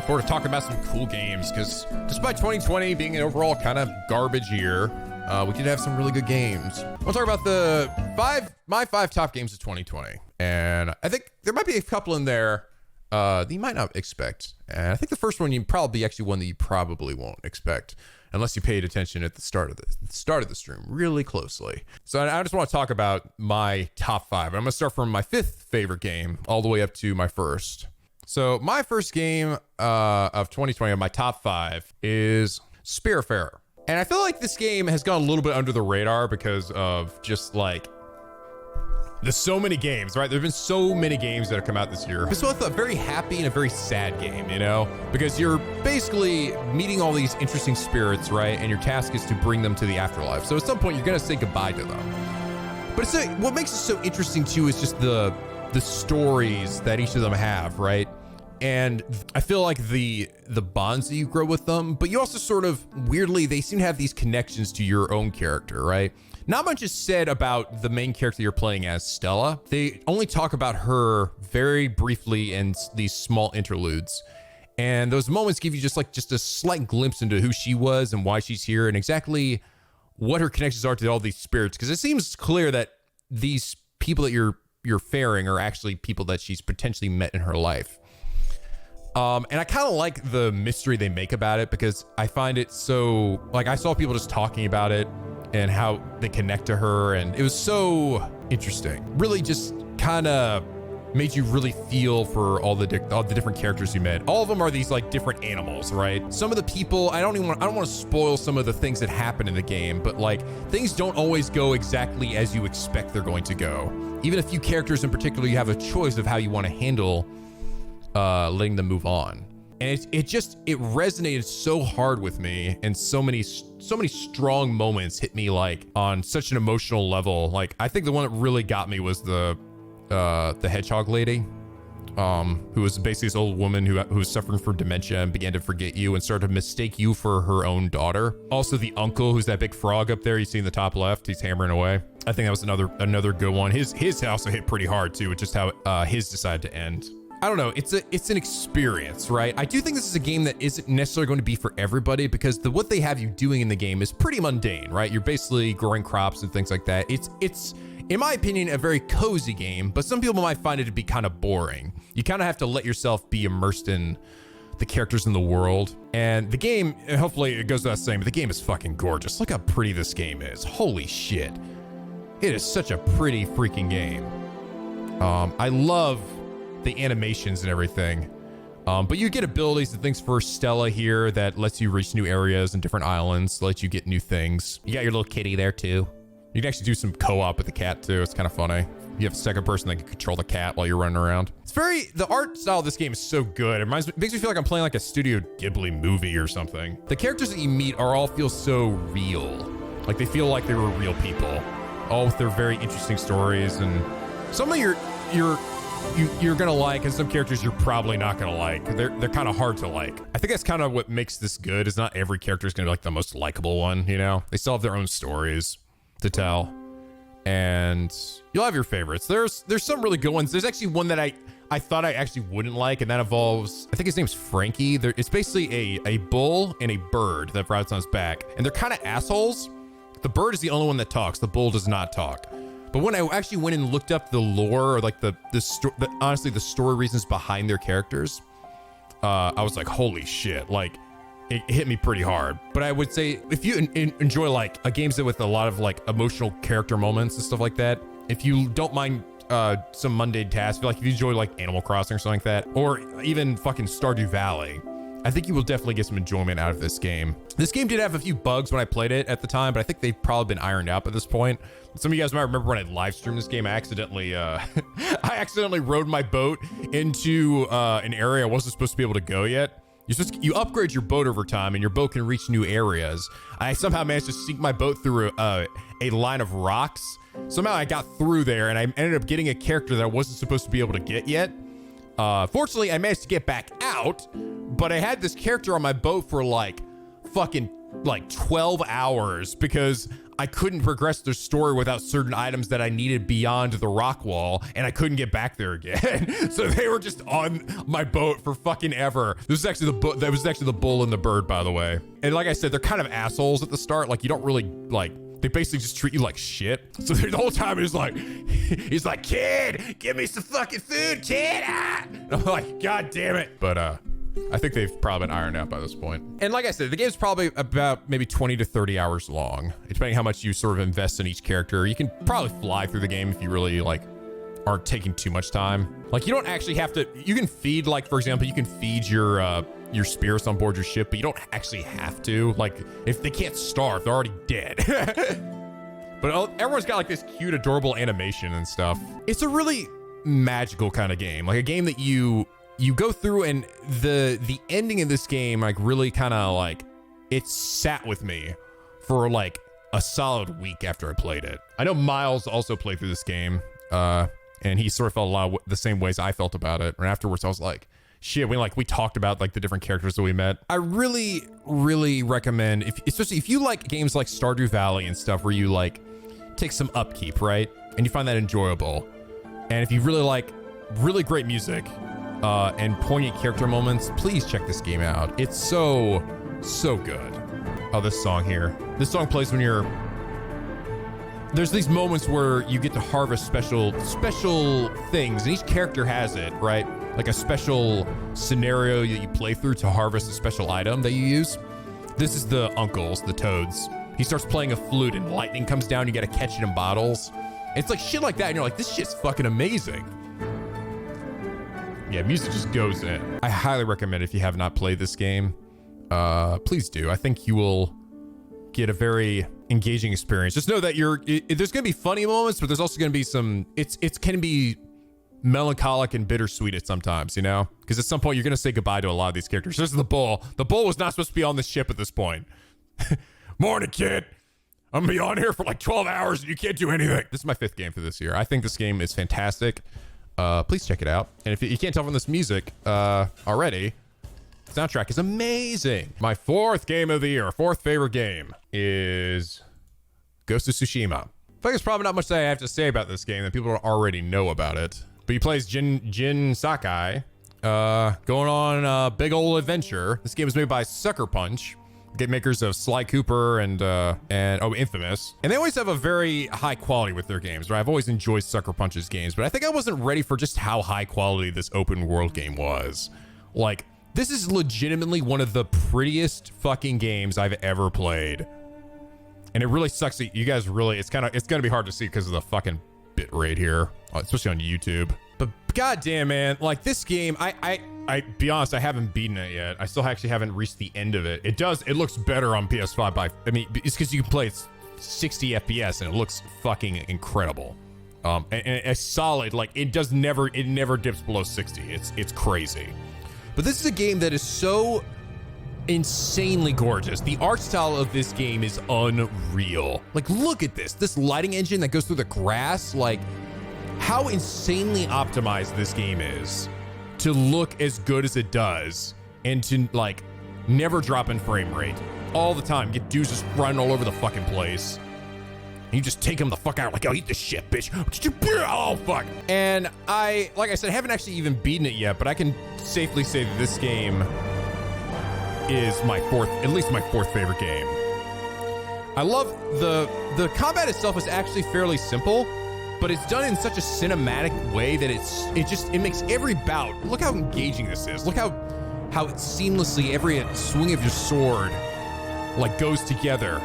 Look forward to talking about some cool games, because despite 2020 being an overall kind of garbage year, we did have some really good games. We'll talk about my five top games of 2020. And I think there might be a couple in there that you might not expect. And I think the first one, you probably actually one that you probably won't expect unless you paid attention at the start of the stream really closely. So I just want to talk about my top five. I'm going to start from my fifth favorite game all the way up to my first. So my first game of 2020 of my top five is Spiritfarer. And I feel like this game has gone a little bit under the radar because of just like, there's so many games, right? There've been so many games that have come out this year. It's both a very happy and a very sad game, you know? Because you're basically meeting all these interesting spirits, right? And your task is to bring them to the afterlife. So at some point, you're gonna say goodbye to them. But what makes it so interesting too is just the stories that each of them have, right? And I feel like the bonds that you grow with them, but you also sort of, weirdly, they seem to have these connections to your own character, right? Not much is said about the main character you're playing as, Stella. They only talk about her very briefly in these small interludes. And those moments give you just a slight glimpse into who she was and why she's here and exactly what her connections are to all these spirits. Because it seems clear that these people that you're faring are actually people that she's potentially met in her life. And I kind of like the mystery they make about it, because I find it so, like, I saw people just talking about it and how they connect to her, and it was so interesting. Really just kind of made you really feel for all the different characters you met. All of them are these like different animals, right? Some of the people, I don't want to spoil some of the things that happen in the game, but like things don't always go exactly as you expect they're going to go. Even a few characters in particular, you have a choice of how you want to handle letting them move on. And it resonated so hard with me, and so many strong moments hit me like on such an emotional level. Like I think the one that really got me was the hedgehog lady, who was basically this old woman who was suffering from dementia and began to forget you and started to mistake you for her own daughter. Also the uncle, who's that big frog up there you see in the top left, he's hammering away. I think that was another good one. His also hit pretty hard too, with just how his decided to end. I don't know. It's an experience, right? I do think this is a game that isn't necessarily going to be for everybody, because what they have you doing in the game is pretty mundane, right? You're basically growing crops and things like that. It's in my opinion, a very cozy game, but some people might find it to be kind of boring. You kind of have to let yourself be immersed in the characters in the world. And the game, and hopefully it goes without saying, but the game is fucking gorgeous. Look how pretty this game is. Holy shit. It is such a pretty freaking game. I love the animations and everything, but you get abilities and things for Stella here that lets you reach new areas and different islands, let you get new things. You got your little kitty there too. You can actually do some co-op with the cat too. It's kind of funny. You have a second person that can control the cat while you're running around. The art style of this game is so good. It makes me feel like I'm playing like a Studio Ghibli movie or something. The characters that you meet all feel so real. Like they feel like they were real people, all with their very interesting stories. And some of you're gonna like, and some characters you're probably not gonna like. They're kind of hard to like. I think that's kind of what makes this good, is not every character is gonna be like the most likable one, you know? They still have their own stories to tell, and you'll have your favorites. There's some really good ones. There's actually one that I thought I actually wouldn't like, and that involves, I think his name's Frankie. It's basically a bull and a bird that rides on his back, and they're kind of assholes. The bird is the only one that talks. The bull does not talk. But when I actually went and looked up the lore, or like honestly the story reasons behind their characters, I was like, holy shit, like it hit me pretty hard. But I would say if you enjoy like games that with a lot of like emotional character moments and stuff like that, if you don't mind some mundane tasks, like if you enjoy like Animal Crossing or something like that, or even fucking Stardew Valley, I think you will definitely get some enjoyment out of this game. This game did have a few bugs when I played it at the time, but I think they've probably been ironed out at this point. Some of you guys might remember when I live streamed this game, I accidentally rode my boat into an area I wasn't supposed to be able to go yet. You upgrade your boat over time, and your boat can reach new areas. I somehow managed to sink my boat through a line of rocks. Somehow I got through there, and I ended up getting a character that I wasn't supposed to be able to get yet. Fortunately, I managed to get back out, but I had this character on my boat for like fucking like 12 hours because I couldn't progress the story without certain items that I needed beyond the rock wall, and I couldn't get back there again. So they were just on my boat for fucking ever. This is actually that was actually the bull and the bird, by the way. And like I said, they're kind of assholes at the start. Like, you don't really like, they basically just treat you like shit. So the whole time he's like, kid, give me some fucking food, kid. Ah! And I'm like, God damn it. But I think they've probably been ironed out by this point. And like I said, the game's probably about maybe 20 to 30 hours long, depending how much you sort of invest in each character. You can probably fly through the game if you really like aren't taking too much time. Like, you don't actually have to, you can feed, like, for example, you can feed your spirits on board your ship, but you don't actually have to. Like, if they can't starve, they're already dead. But everyone's got like this cute, adorable animation and stuff. It's a really magical kind of game, like a game that you go through, and the ending of this game, like, really kind of like, it sat with me for like a solid week after I played it. I know Miles also played through this game, and he sort of felt a lot of the same ways I felt about it. And afterwards I was like, shit, we talked about like the different characters that we met. I really, really recommend, especially if you like games like Stardew Valley and stuff where you like take some upkeep, right? And you find that enjoyable. And if you really like really great music, and poignant character moments, please check this game out. It's so good. Oh, this song here. This song plays when there's these moments where you get to harvest special things, and each character has it, right? Like a special scenario that you play through to harvest a special item that you use. This is the uncles, the toads. He starts playing a flute and lightning comes down, you gotta catch it in bottles. It's like shit like that, and you're like, this shit's fucking amazing. Yeah, music just goes in. I highly recommend, if you have not played this game, please do. I think you will get a very engaging experience. Just know that there's gonna be funny moments, but there's also gonna be some, it can be melancholic and bittersweet at sometimes, you know? Because at some point you're gonna say goodbye to a lot of these characters. This is the bull. The bull was not supposed to be on this ship at this point. Morning, kid. I'm gonna be on here for like 12 hours and you can't do anything. This is my 5th game for this year. I think this game is fantastic. Please check it out. And if you can't tell from this music already, the soundtrack is amazing. My 4th game of the year, 4th favorite game, is Ghost of Tsushima. I think there's probably not much that I have to say about this game that people already know about it. But he plays Jin Sakai, going on a big old adventure. This game is made by Sucker Punch, game makers of Sly Cooper and Infamous. And they always have a very high quality with their games, right? I've always enjoyed Sucker Punch's games, but I think I wasn't ready for just how high quality this open world game was. Like, this is legitimately one of the prettiest fucking games I've ever played. And it really sucks that you guys really, it's gonna be hard to see because of the fucking bit rate here, especially on YouTube. But goddamn, man, like this game, I be honest, I haven't beaten it yet. I still actually haven't reached the end of it. It looks better on PS5 it's because you can play it 60 FPS and it looks fucking incredible. And a solid, like it never dips below 60. It's crazy. But this is a game that is so insanely gorgeous. The art style of this game is unreal. Like, look at this lighting engine that goes through the grass. Like, how insanely optimized this game is to look as good as it does and to like never drop in frame rate all the time. Get dudes just running all over the fucking place. And you just take them the fuck out, like, oh, eat this shit, bitch. Oh, fuck. And like I said, I haven't actually even beaten it yet, but I can safely say that this game is at least my 4th favorite game. I love the combat itself is actually fairly simple, but it's done in such a cinematic way that it makes every bout, look how engaging this is. Look how it seamlessly, every swing of your sword, like, goes together.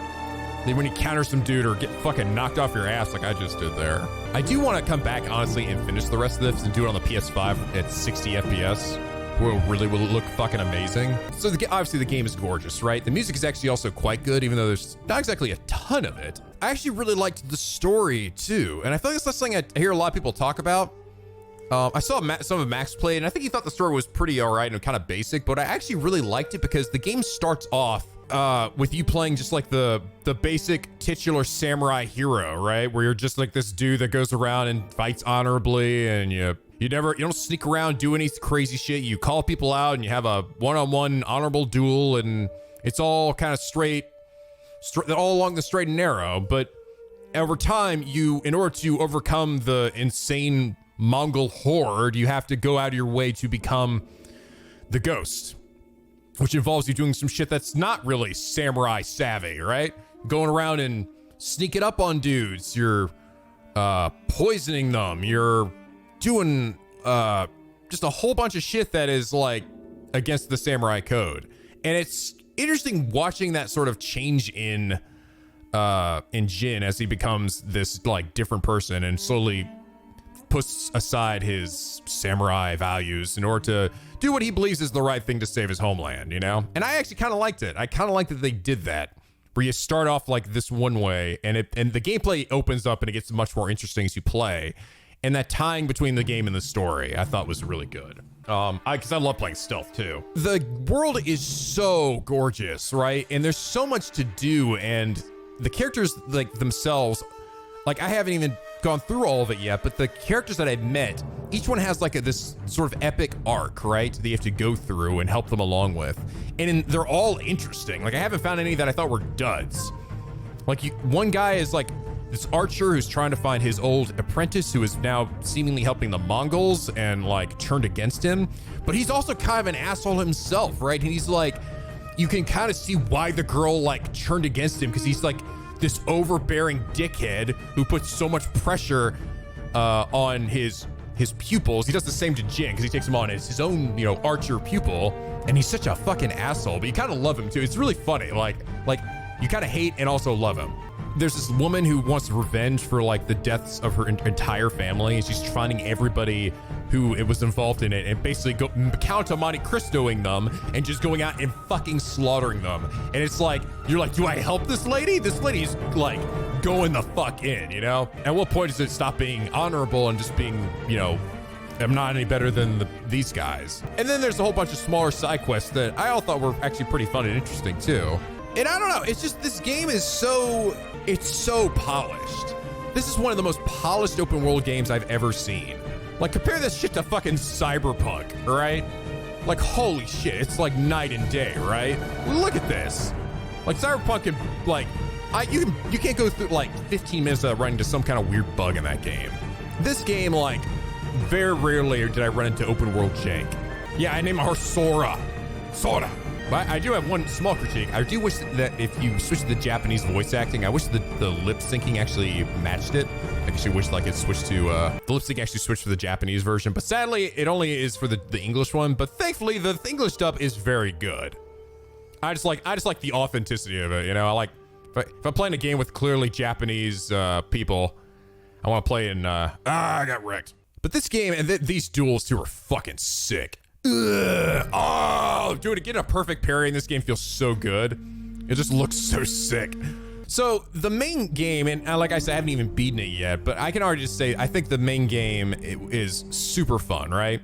Then when you counter some dude or get fucking knocked off your ass like I just did there. I do want to come back, honestly, and finish the rest of this and do it on the PS5 at 60 FPS. Where it really will look fucking amazing. So obviously the game is gorgeous, right? The music is actually also quite good, even though there's not exactly a ton of it. I actually really liked the story too. And I feel like that's something I hear a lot of people talk about. I saw some of Max play, and I think he thought the story was pretty all right and kind of basic, but I actually really liked it because the game starts off with you playing just like the basic titular samurai hero, right? Where you're just like this dude that goes around and fights honorably, and you don't sneak around, do any crazy shit. You call people out and you have a one-on-one honorable duel, and it's all kind of straight all along the straight and narrow, but over time, in order to overcome the insane Mongol horde, you have to go out of your way to become the ghost, which involves you doing some shit that's not really samurai savvy, right? Going around and sneaking up on dudes. You're poisoning them. You're doing just a whole bunch of shit that is like against the samurai code. And it's interesting watching that sort of change in Jin as he becomes this like different person and slowly puts aside his samurai values in order to do what he believes is the right thing to save his homeland, you know? And I actually kind of liked it. I kind of liked that they did that, where you start off like this one way and the gameplay opens up and it gets much more interesting as you play. And that tying between the game and the story, I thought was really good. Because I love playing stealth too. The world is so gorgeous, right? And there's so much to do, and the characters like themselves, like I haven't even gone through all of it yet, but the characters that I've met, each one has like this sort of epic arc, right? That you have to go through and help them along with. And they're all interesting. Like I haven't found any that I thought were duds. Like one guy is like this archer who's trying to find his old apprentice who is now seemingly helping the Mongols and like turned against him. But he's also kind of an asshole himself, right? And he's like, you can kind of see why the girl like turned against him, because he's like this overbearing dickhead who puts so much pressure on his pupils. He does the same to Jin because he takes him on as his own, you know, archer pupil, and he's such a fucking asshole, but you kind of love him too. It's really funny. Like you kind of hate and also love him. There's this woman who wants revenge for like the deaths of her entire family, and she's finding everybody who it was involved in it and basically Count of Monte Cristoing them and just going out and fucking slaughtering them. And it's like, you're like, do I help this lady? This lady's like going the fuck in, you know? At what point does it stop being honorable and just being, you know, I'm not any better than these guys? And then there's a whole bunch of smaller side quests that I all thought were actually pretty fun and interesting too. And I don't know, it's just, this game is it's so polished. This is one of the most polished open world games I've ever seen. Like, compare this shit to fucking Cyberpunk, right? Like, holy shit, it's like night and day, right? Look at this. Like, Cyberpunk can, like, you can't go through like 15 minutes without running into some kind of weird bug in that game. This game, like, very rarely did I run into open world jank. Yeah, I named her Sora. Sora. But I do have one small critique. I do wish that if you switch to the Japanese voice acting, I wish the lip syncing actually matched it. I actually wish like it switched to, the lip sync actually switched to the Japanese version, but sadly it only is for the English one, but thankfully the English dub is very good. I just like the authenticity of it, you know? I like, if I'm playing a game with clearly Japanese people, I want to play in, I got wrecked. But this game, and these duels too are fucking sick. Ugh. Oh, dude, getting a perfect parry in this game feels so good. It just looks so sick. So the main game, and like I said, I haven't even beaten it yet, but I can already just say, I think the main game is super fun, right?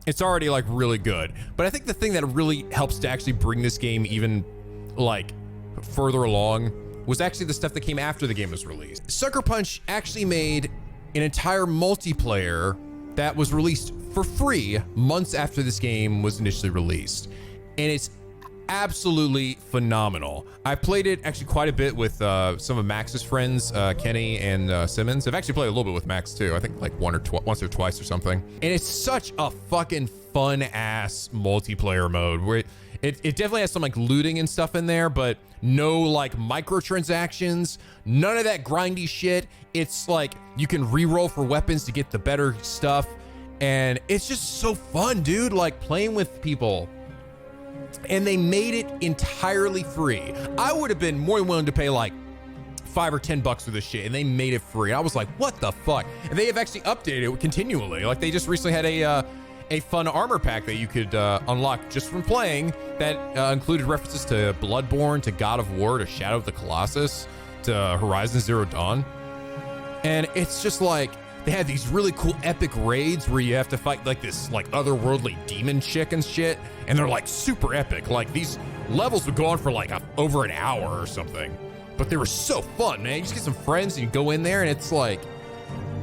It's already like really good. But I think the thing that really helps to actually bring this game even like further along was actually the stuff that came after the game was released. Sucker Punch actually made an entire multiplayer that was released for free months after this game was initially released. And it's absolutely phenomenal. I played it actually quite a bit with some of Max's friends, Kenny and Simmons. I've actually played a little bit with Max too. I think like once or twice or something. And it's such a fucking fun ass multiplayer mode where it definitely has some like looting and stuff in there, but no like microtransactions, none of that grindy shit. It's like you can re-roll for weapons to get the better stuff. And it's just so fun, dude, like playing with people. And they made it entirely free. I would have been more than willing to pay like $5 or $10 for this shit, and they made it free. I was like, what the fuck? And they have actually updated it continually. Like they just recently had a fun armor pack that you could unlock just from playing that included references to Bloodborne, to God of War, to Shadow of the Colossus, to Horizon Zero Dawn. And it's just like, they had these really cool epic raids where you have to fight like this like otherworldly demon chick and shit, and they're like super epic. Like these levels would go on for like over an hour or something, but they were so fun, man. You just get some friends and you go in there and it's like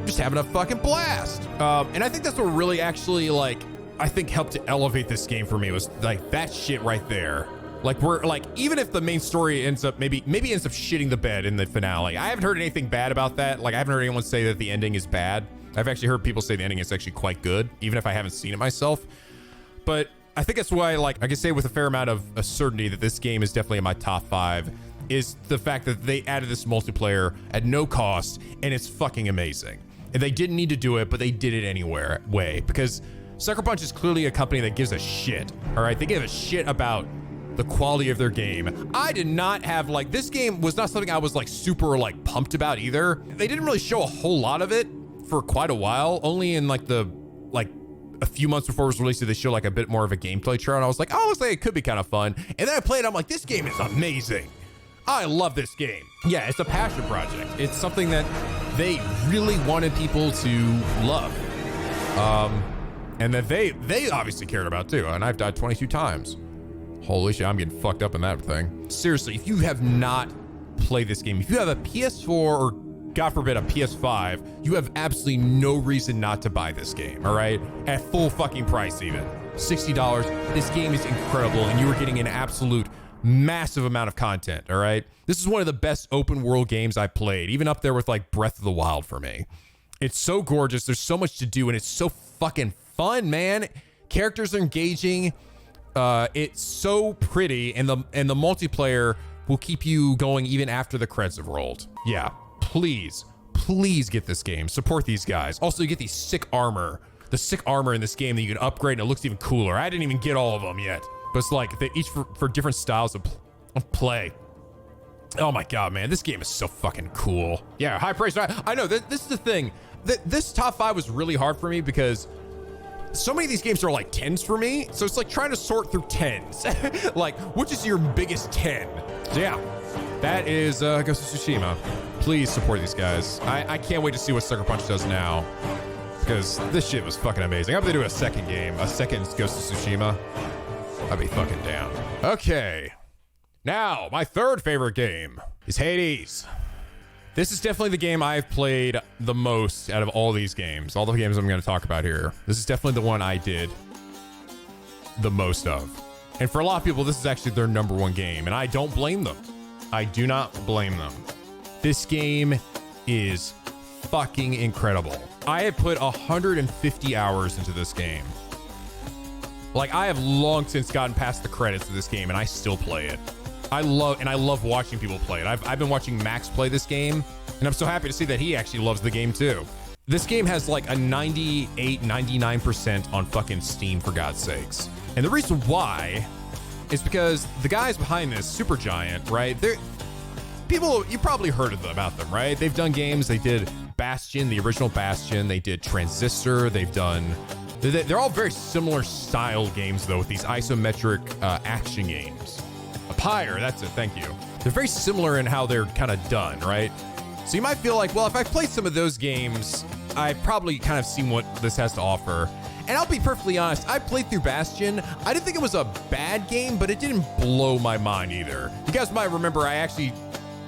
just having a fucking blast. And I think that's what really actually like I think helped to elevate this game for me was like that shit right there. Like even if the main story ends up maybe ends up shitting the bed in the finale. I haven't heard anything bad about that. Like I haven't heard anyone say that the ending is bad. I've actually heard people say the ending is actually quite good, even if I haven't seen it myself. But I think that's why, like, I can say with a fair amount of certainty that this game is definitely in my top 5, is the fact that they added this multiplayer at no cost, and it's fucking amazing. And they didn't need to do it, but they did it anyway, because Sucker Punch is clearly a company that gives a shit, all right? They give a shit about the quality of their game. I did not have, like, this game was not something I was, like, super, like, pumped about either. They didn't really show a whole lot of it for quite a while. Only in, like, a few months before it was released, they show like a bit more of a gameplay trailer, and I was like, oh, looks like it could be kind of fun. And then I played it, I'm like, this game is amazing. I love this game. Yeah, it's a passion project. It's something that they really wanted people to love. And that they obviously cared about too. And I've died 22 times. Holy shit, I'm getting fucked up in that thing. Seriously, if you have not played this game, if you have a PS4 or God forbid a PS5, you have absolutely no reason not to buy this game, all right? At full fucking price even. $60. This game is incredible, and you are getting an absolute massive amount of content, all right? This is one of the best open world games I've played, even up there with like Breath of the Wild for me. It's so gorgeous. There's so much to do, and it's so fucking fun, man. Characters are engaging. It's so pretty, and the multiplayer will keep you going even after the credits have rolled. Yeah. Please get this game. Support these guys. Also, you get these sick armor. The sick armor in this game that you can upgrade, and it looks even cooler. I didn't even get all of them yet. But it's like, they each for different styles of play. Oh my God, man. This game is so fucking cool. Yeah, high praise. I know, this is the thing. This top 5 was really hard for me because so many of these games are like 10s for me. So it's like trying to sort through 10s. Like, which is your biggest 10? So yeah. That is Ghost of Tsushima. Please support these guys. I can't wait to see what Sucker Punch does now, because this shit was fucking amazing. I hope they do a second game, a second Ghost of Tsushima. I'd be fucking down. Okay. Now, my third favorite game is Hades. This is definitely the game I've played the most out of all these games. All the games I'm going to talk about here. This is definitely the one I did the most of. And for a lot of people, this is actually their number 1 game, and I don't blame them. I do not blame them. This game is fucking incredible. I have put 150 hours into this game. Like, I have long since gotten past the credits of this game, and I still play it. I love watching people play it. I've been watching Max play this game, and I'm so happy to see that he actually loves the game too. This game has like a 98, 99% on fucking Steam, for God's sakes. And the reason why is because the guys behind this, Supergiant, right? You probably heard about them, right? They've done games. They did Bastion, the original Bastion. They did Transistor. They're all very similar style games, though, with these isometric action games. Pyre, that's it, thank you. They're very similar in how they're kind of done, right? So you might feel like, well, if I played some of those games, I've probably kind of seen what this has to offer. And I'll be perfectly honest, I played through Bastion. I didn't think it was a bad game, but it didn't blow my mind either. You guys might remember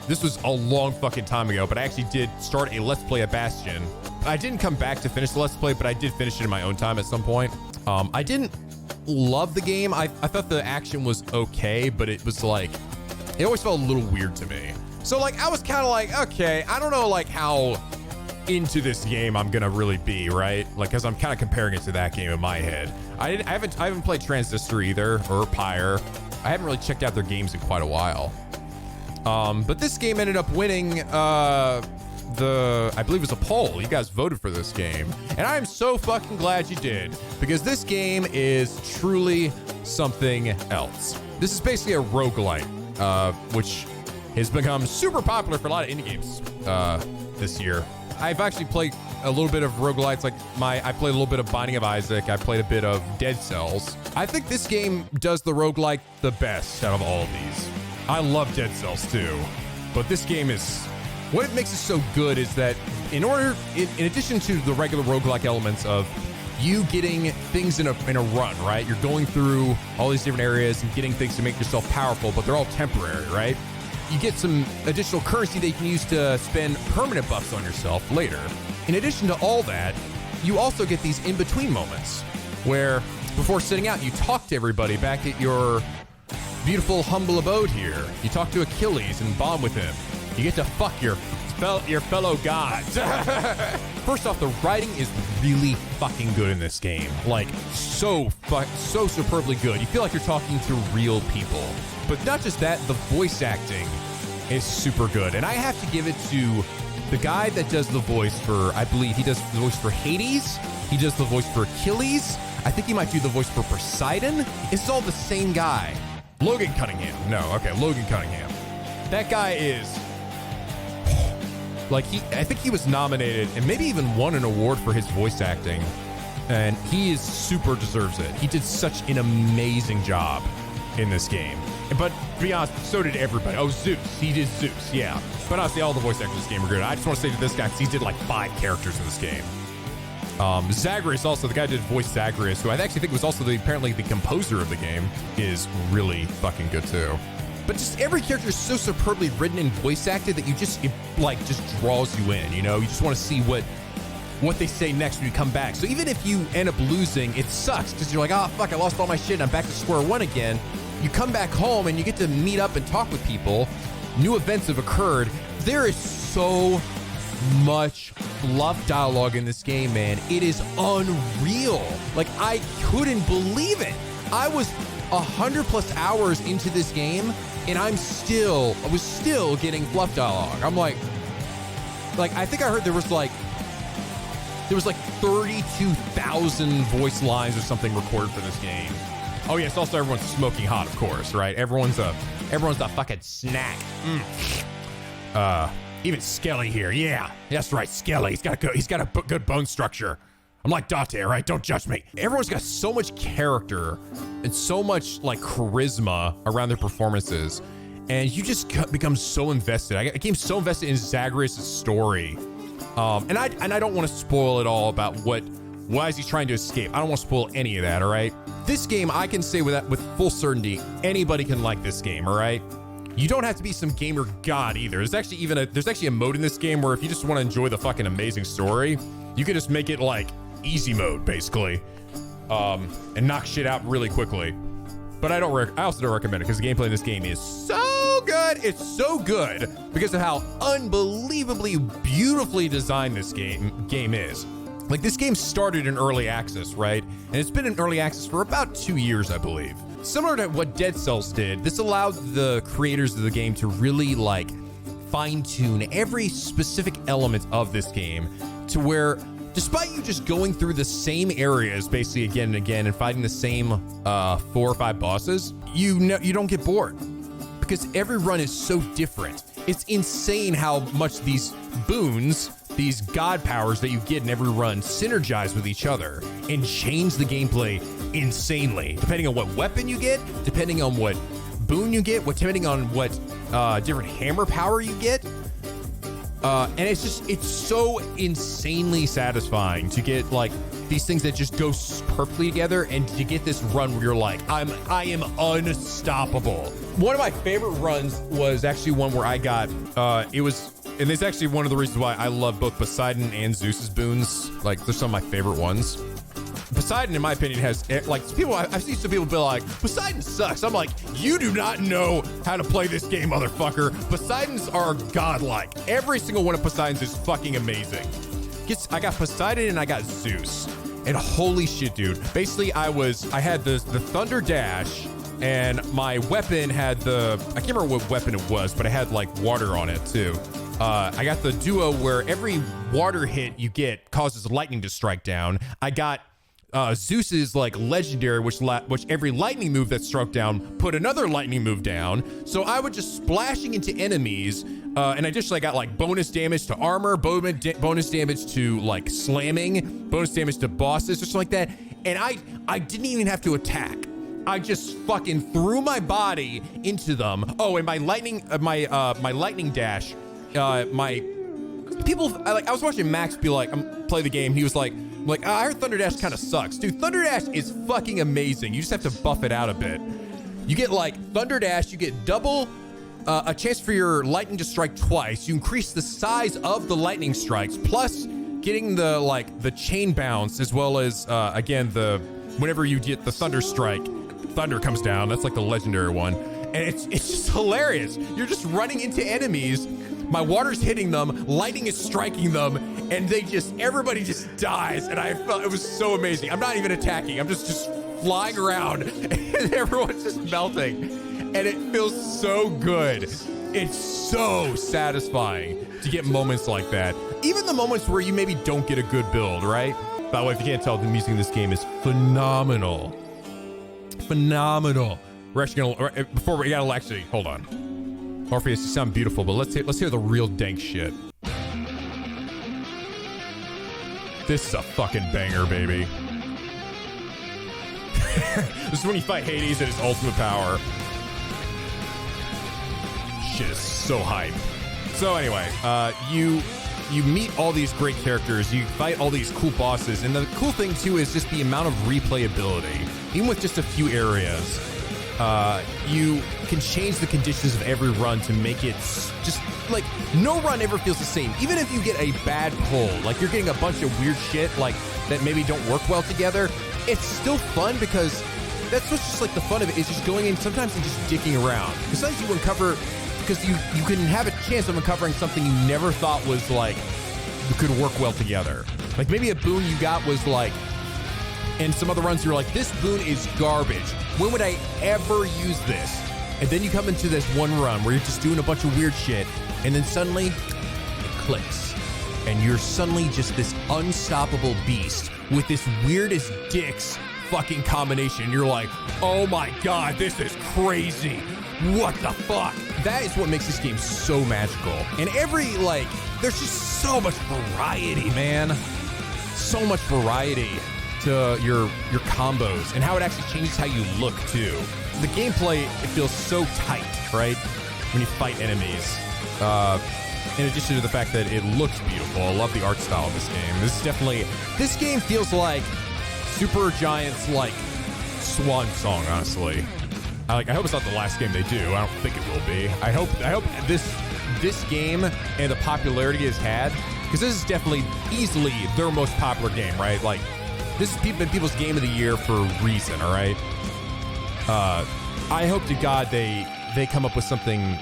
this was a long fucking time ago, but I actually did start a Let's Play at Bastion. I didn't come back to finish the Let's Play, but I did finish it in my own time at some point. I didn't love the game. I thought the action was okay, but it was like, it always felt a little weird to me. So like, I was kind of like, okay, I don't know like how into this game I'm gonna really be, right? Like, cause I'm kind of comparing it to that game in my head. I haven't played Transistor either, or Pyre. I haven't really checked out their games in quite a while. But this game ended up winning I believe it was a poll. You guys voted for this game, and I'm so fucking glad you did, because this game is truly something else. This is basically a roguelite, which has become super popular for a lot of indie games this year. I've actually played a little bit of roguelites, like I played a little bit of Binding of Isaac. I played a bit of Dead Cells. I think this game does the roguelike the best out of all of these. I love Dead Cells too, but this game is, what it makes it so good is that in addition to the regular roguelike elements of you getting things in a run, right? You're going through all these different areas and getting things to make yourself powerful, but they're all temporary, right? You get some additional currency that you can use to spend permanent buffs on yourself later. In addition to all that, you also get these in-between moments where before sitting out, you talk to everybody back at your beautiful, humble abode here. You talk to Achilles and bond with him. You get to fuck your fellow gods. First off, the writing is really fucking good in this game. Like, so superbly good. You feel like you're talking to real people. But not just that, the voice acting is super good. And I have to give it to the guy that does the voice for, I believe he does the voice for Hades. He does the voice for Achilles. I think he might do the voice for Poseidon. It's all the same guy. Logan Cunningham. No, okay, Logan Cunningham. That guy is... Like, I think he was nominated and maybe even won an award for his voice acting. And he is super deserves it. He did such an amazing job in this game. But to be honest, so did everybody. Oh, Zeus. He did Zeus, yeah. But honestly, all the voice actors in this game are good. I just want to say to this guy, because he did like 5 characters in this game. Zagreus also, the guy who did voice Zagreus, who I actually think was also apparently the composer of the game, is really fucking good too. But just every character is so superbly written and voice acted that it just draws you in, you know? You just want to see what they say next when you come back. So even if you end up losing, it sucks because you're like, oh, fuck, I lost all my shit and I'm back to square one again. You come back home and you get to meet up and talk with people. New events have occurred. There is so much fluff dialogue in this game, man. It is unreal. Like, I couldn't believe it. I was 100+ hours into this game and I was still getting fluff dialogue. I'm like I think I heard there was like 32,000 voice lines or something recorded for this game. Oh yes, also everyone's smoking hot, of course, right? Everyone's a fucking snack. Even Skelly here, yeah, that's right, Skelly. He's got a good bone structure. I'm like Dante, right? Don't judge me. Everyone's got so much character and so much like charisma around their performances, and you just become so invested. I became so invested in Zagreus' story, and I don't want to spoil it all about why is he trying to escape. I don't want to spoil any of that. All right, this game I can say with full certainty, anybody can like this game. All right. You don't have to be some gamer god either. There's actually a mode in this game where if you just want to enjoy the fucking amazing story, you can just make it like easy mode basically, and knock shit out really quickly. But I also don't recommend it because the gameplay in this game is so good. It's so good because of how unbelievably beautifully designed this game is. Like, this game started in early access, right? And it's been in early access for about 2 years, I believe. Similar to what Dead Cells did, this allowed the creators of the game to really like fine-tune every specific element of this game to where, despite you just going through the same areas basically again and again and fighting the same 4 or 5 bosses, you don't get bored because every run is so different. It's insane how much these boons, these god powers that you get in every run, synergize with each other and change the gameplay insanely, depending on what weapon you get, depending on what boon you get, depending on what different hammer power you get. And it's so insanely satisfying to get like these things that just go perfectly together, and to get this run where you're like, I am unstoppable. One of my favorite runs was actually one where I got, and it's actually one of the reasons why I love both Poseidon and Zeus's boons. Like, they're some of my favorite ones. Poseidon, in my opinion, has like I've seen some people be like, Poseidon sucks. I'm like, you do not know how to play this game, motherfucker. Poseidons are godlike. Every single one of Poseidons is fucking amazing. I got Poseidon and I got Zeus, and holy shit, dude. Basically, I had the Thunder Dash, and my weapon had I can't remember what weapon it was, but it had like water on it too. I got the duo where every water hit you get causes lightning to strike down. I got Zeus's like legendary, which every lightning move that struck down put another lightning move down. So I would just splashing into enemies, and I just got like bonus damage to armor, bonus damage to like slamming, bonus damage to bosses, just like that. And I didn't even have to attack. I just fucking threw my body into them. Oh, and my lightning dash. I was watching Max be like, play the game. He was like, I heard Thunder Dash kind of sucks. Dude, Thunder Dash is fucking amazing. You just have to buff it out a bit. You get like Thunder Dash, you get double a chance for your lightning to strike twice. You increase the size of the lightning strikes, plus getting the chain bounce, as well as again whenever you get the Thunder Strike, thunder comes down. That's like the legendary one. And it's just hilarious. You're just running into enemies. My water's hitting them, lightning is striking them, and everybody just dies. And I felt it was so amazing. I'm not even attacking. I'm just flying around, and everyone's just melting. And it feels so good. It's so satisfying to get moments like that. Even the moments where you maybe don't get a good build, right? By the way, if you can't tell, the music in this game is phenomenal. Phenomenal. We're actually gonna, before we gotta actually, hold on. Morpheus, you sound beautiful, but let's hear the real dank shit. This is a fucking banger, baby. This is when you fight Hades at his ultimate power. Shit is so hype. So anyway, you meet all these great characters, you fight all these cool bosses, and the cool thing too is just the amount of replayability. Even with just a few areas, you can change the conditions of every run to make it just like no run ever feels the same. Even if you get a bad pull, like you're getting a bunch of weird shit like that maybe don't work well together, it's still fun because that's what's just like the fun of it is just going in sometimes and just dicking around. Because sometimes you uncover, because you can have a chance of uncovering something you never thought was like could work well together. Like maybe a boon you got was like, and some other runs you're like, this boon is garbage. When would I ever use this? And then you come into this one run where you're just doing a bunch of weird shit, and then suddenly it clicks. And you're suddenly just this unstoppable beast with this weirdest dicks fucking combination. You're like, oh my God, this is crazy. What the fuck? That is what makes this game so magical. And there's just so much variety, man. So much variety to your combos and how it actually changes how you look too. The gameplay, it feels so tight, right? When you fight enemies. In addition to the fact that it looks beautiful. I love the art style of this game. This game feels like Super Giant's like swan song, honestly. I hope it's not the last game they do. I don't think it will be. I hope this game and the popularity it's had, because this is definitely easily their most popular game, right? Like this has been people's game of the year for a reason, all right? I hope to God they come up with something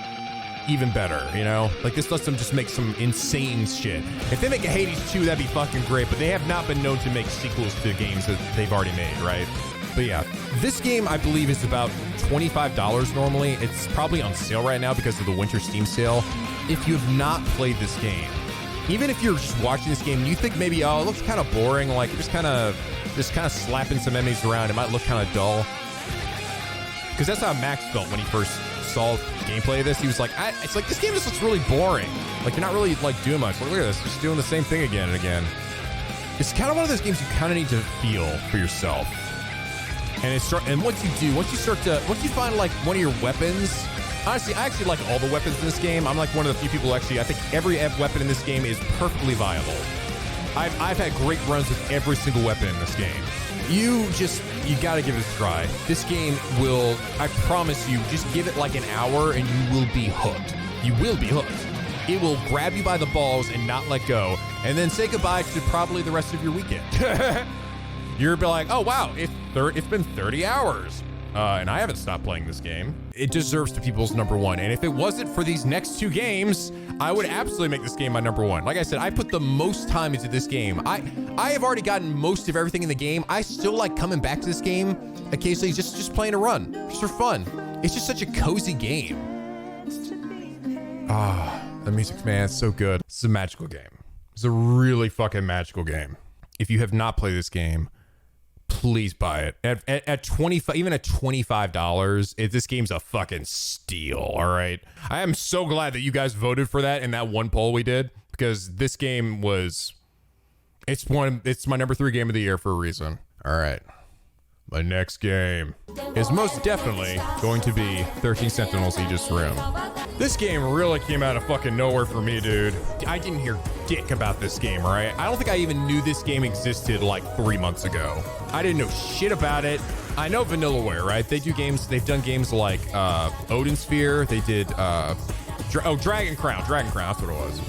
even better, you know? Like this lets them just make some insane shit. If they make a Hades 2, that'd be fucking great, but they have not been known to make sequels to games that they've already made, right? But yeah, this game I believe is about $25 normally. It's probably on sale right now because of the winter Steam sale. If you have not played this game, even if you're just watching this game and you think maybe, oh, it looks kind of boring, like just kind of slapping some enemies around, it might look kind of dull. Because that's how Max felt when he first saw gameplay of this. He was like, it's like, this game just looks really boring. Like, you're not really like doing much. Look at this, just doing the same thing again and again. It's kind of one of those games you kind of need to feel for yourself. And once you find like one of your weapons, honestly, I actually like all the weapons in this game. I'm like one of the few people actually, I think every weapon in this game is perfectly viable. I've had great runs with every single weapon in this game. You gotta give it a try. This game will, I promise you, just give it like an hour and you will be hooked. You will be hooked. It will grab you by the balls and not let go, and then say goodbye to probably the rest of your weekend. You'll be like, oh wow, it's been 30 hours. And I haven't stopped playing this game. It deserves to be people's number one. And if it wasn't for these next two games, I would absolutely make this game my number one. Like I said, I put the most time into this game. I have already gotten most of everything in the game. I still like coming back to this game occasionally, just playing a run, just for fun. It's just such a cozy game. The music, man, it's so good. It's a magical game. It's a really fucking magical game. If you have not played this game, please buy it at 25, even at $25. This game's a fucking steal. All right, I am so glad that you guys voted for that in that one poll we did, because this game it's my number 3 game of the year for a reason. All right, my next game is most definitely going to be 13 Sentinels Aegis Rim. This game really came out of fucking nowhere for me, dude. I didn't hear dick about this game, right? I don't think I even knew this game existed like 3 months ago. I didn't know shit about it. I know Vanillaware, right? They've done games like Odin Sphere. They did Dragon Crown, that's what it was.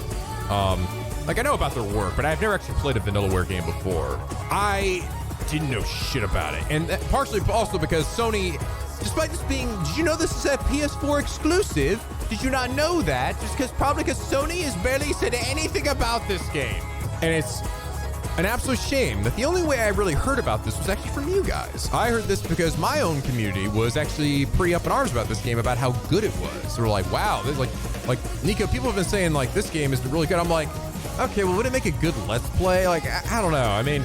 Like I know about their work, but I've never actually played a Vanillaware game before. I didn't know shit about it. And partially also because Sony, despite this being, did you know this is a PS4 exclusive? Did you not know that? Probably because Sony has barely said anything about this game. And it's an absolute shame that the only way I really heard about this was actually from you guys. I heard this because my own community was actually pretty up in arms about this game, about how good it was. They were like, wow, this like Nico, people have been saying like this game has been really good. I'm like, okay, well, would it make a good Let's Play? Like, I don't know. I mean,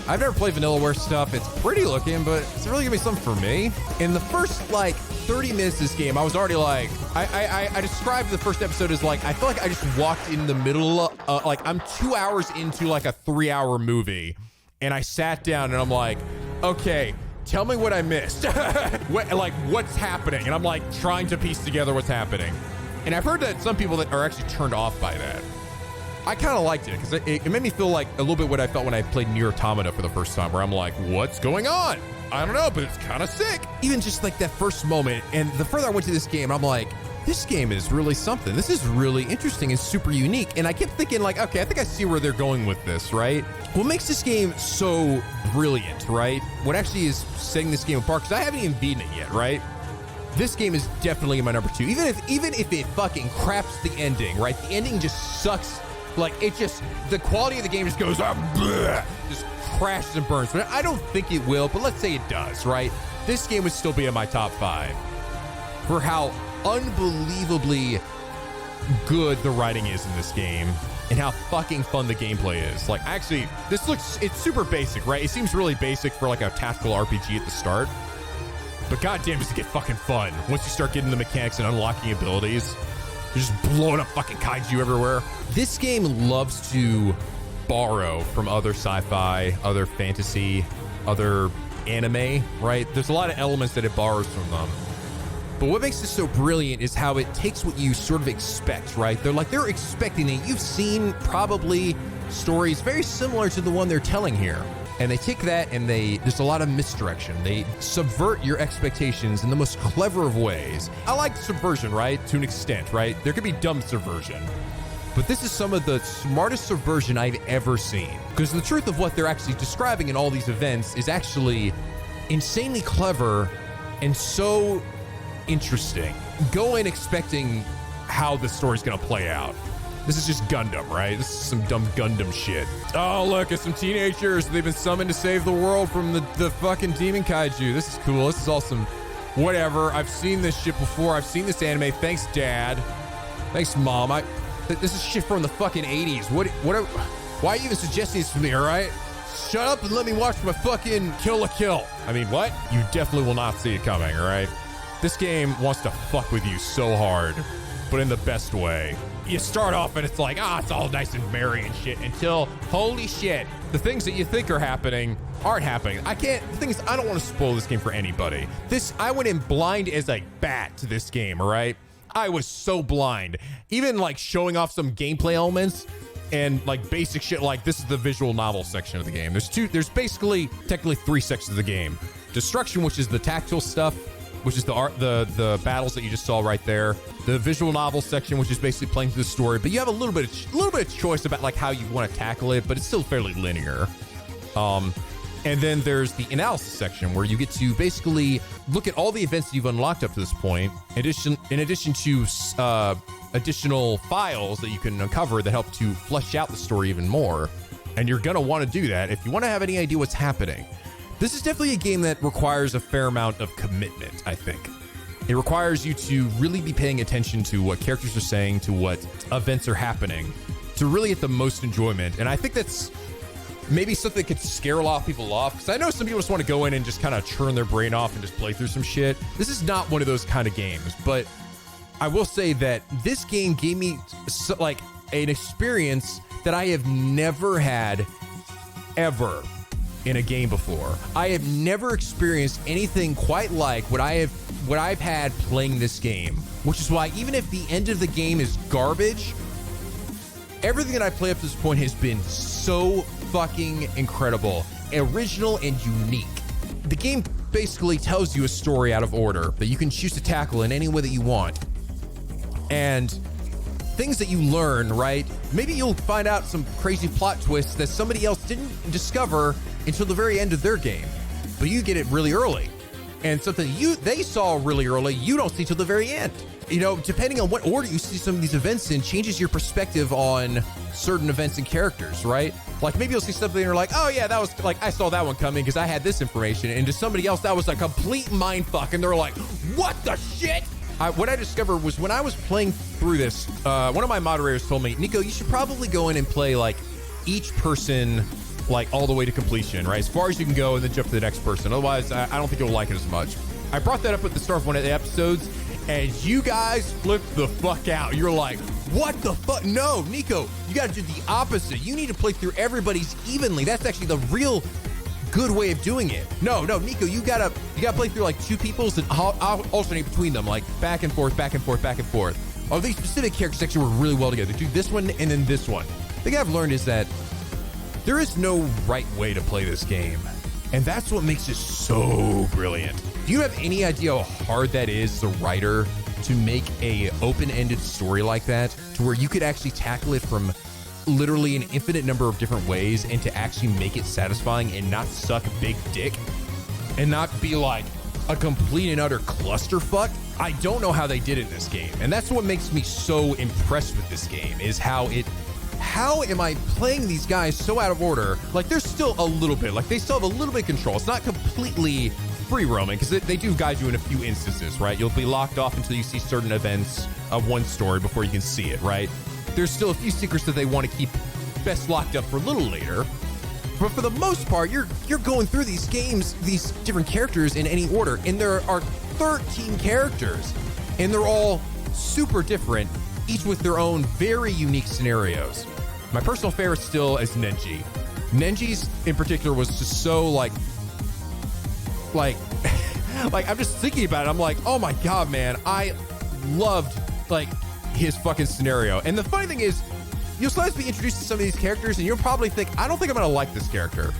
I've never played Vanillaware stuff. It's pretty looking, but is it really gonna be something for me? In the first like 30 minutes of this game, I was already like, I described the first episode as like, I feel like I just walked in the middle, like I'm 2 hours into like a 3-hour movie, and I sat down and I'm like, okay, tell me what I missed. What's happening? And I'm like trying to piece together what's happening. And I've heard that some people that are actually turned off by that. I kind of liked it because it made me feel like a little bit what I felt when I played Nier Automata for the first time, where I'm like, what's going on? I don't know, but it's kind of sick. Even just like that first moment, and the further I went to this game, I'm like, this game is really something. This is really interesting and super unique. And I kept thinking like, okay, I think I see where they're going with this, right? What makes this game so brilliant, right? What actually is setting this game apart, because I haven't even beaten it yet, right? This game is definitely my number 2. Even if it fucking craps the ending, right? The ending just sucks. Like, it just, the quality of the game just goes, just crashes and burns. But I don't think it will, but let's say it does, right? This game would still be in my top 5 for how unbelievably good the writing is in this game and how fucking fun the gameplay is. Like, actually, it's super basic, right? It seems really basic for like a tactical RPG at the start, but goddamn, does it get fucking fun once you start getting the mechanics and unlocking abilities. You're just blowing up fucking kaiju everywhere. This game loves to borrow from other sci-fi, other fantasy, other anime, right? There's a lot of elements that it borrows from them. But what makes this so brilliant is how it takes what you sort of expect, right? They're expecting it. You've seen probably stories very similar to the one they're telling here. And they take that and there's a lot of misdirection. They subvert your expectations in the most clever of ways. I like subversion, right? To an extent, right? There could be dumb subversion, but this is some of the smartest subversion I've ever seen. Because the truth of what they're actually describing in all these events is actually insanely clever and so interesting. Go in expecting how the story's gonna play out. This is just Gundam, right? This is some dumb Gundam shit. Oh, look, it's some teenagers. They've been summoned to save the world from the fucking demon kaiju. This is cool. This is awesome. Whatever. I've seen this shit before. I've seen this anime. Thanks, Dad. Thanks, Mom. This is shit from the fucking 80s. Why are you even suggesting this to me, all right? Shut up and let me watch my fucking Kill la Kill. I mean, what? You definitely will not see it coming, all right? This game wants to fuck with you so hard, but in the best way. You start off and it's like, it's all nice and merry and shit, until, holy shit, the things that you think are happening aren't happening. The thing is, I don't want to spoil this game for anybody. I went in blind as a bat to this game, all right? I was so blind. Even like showing off some gameplay elements and like basic shit, like this is the visual novel section of the game. There's basically technically 3 sections of the game. Destruction, which is the tactile stuff, which is the battles that you just saw right there. The visual novel section, which is basically playing through the story, but you have a little bit of choice about like how you want to tackle it, but it's still fairly linear. And then there's the analysis section, where you get to basically look at all the events that you've unlocked up to this point, in addition to additional files that you can uncover that help to flesh out the story even more. And you're gonna want to do that if you want to have any idea what's happening. This is definitely a game that requires a fair amount of commitment, I think. It requires you to really be paying attention to what characters are saying, to what events are happening, to really get the most enjoyment. And I think that's maybe something that could scare a lot of people off, because I know some people just want to go in and just kind of churn their brain off and just play through some shit. This is not one of those kind of games, but I will say that this game gave me like an experience that I have never had ever in a game before. I have never experienced anything quite like what I've had playing this game, which is why even if the end of the game is garbage, everything that I play up to this point has been so fucking incredible, original, and unique. The game basically tells you a story out of order that you can choose to tackle in any way that you want. And things that you learn, right? Maybe you'll find out some crazy plot twists that somebody else didn't discover until the very end of their game, but you get it really early. And something they saw really early, you don't see till the very end. You know, depending on what order you see some of these events in, changes your perspective on certain events and characters, right? Like maybe you'll see something and you're like, oh yeah, that was like, I saw that one coming because I had this information. And to somebody else, that was a complete mind fuck. And they're like, what the shit? What I discovered was when I was playing through this, one of my moderators told me, Nico, you should probably go in and play like each person like all the way to completion, right? As far as you can go and then jump to the next person. Otherwise, I don't think you'll like it as much. I brought that up at the start of one of the episodes and you guys flipped the fuck out. You're like, what the fuck? No, Nico, you gotta do the opposite. You need to play through everybody's evenly. That's actually the real good way of doing it. No, Nico, you gotta play through like two people's and I'll alternate between them, like back and forth, back and forth, back and forth. Oh, these specific characters actually work really well together. Do this one and then this one. The thing I've learned is that there is no right way to play this game. And that's what makes it so brilliant. Do you have any idea how hard that is as a writer to make a open-ended story like that to where you could actually tackle it from literally an infinite number of different ways and to actually make it satisfying and not suck big dick and not be like a complete and utter clusterfuck? I don't know how they did it in this game. And that's what makes me so impressed with this game is how am I playing these guys so out of order? Like there's still a little bit, like they still have a little bit of control. It's not completely free roaming because they do guide you in a few instances, right? You'll be locked off until you see certain events of one story before you can see it, right? There's still a few secrets that they want to keep best locked up for a little later. But for the most part, you're going through these games, these different characters in any order. And there are 13 characters and they're all super different, each with their own very unique scenarios. My personal favorite still is Nenji. Nenji's in particular was just so like I'm just thinking about it. I'm like, oh my God, man, I loved like his fucking scenario. And the funny thing is, you'll sometimes be introduced to some of these characters and you'll probably think, I don't think I'm gonna like this character.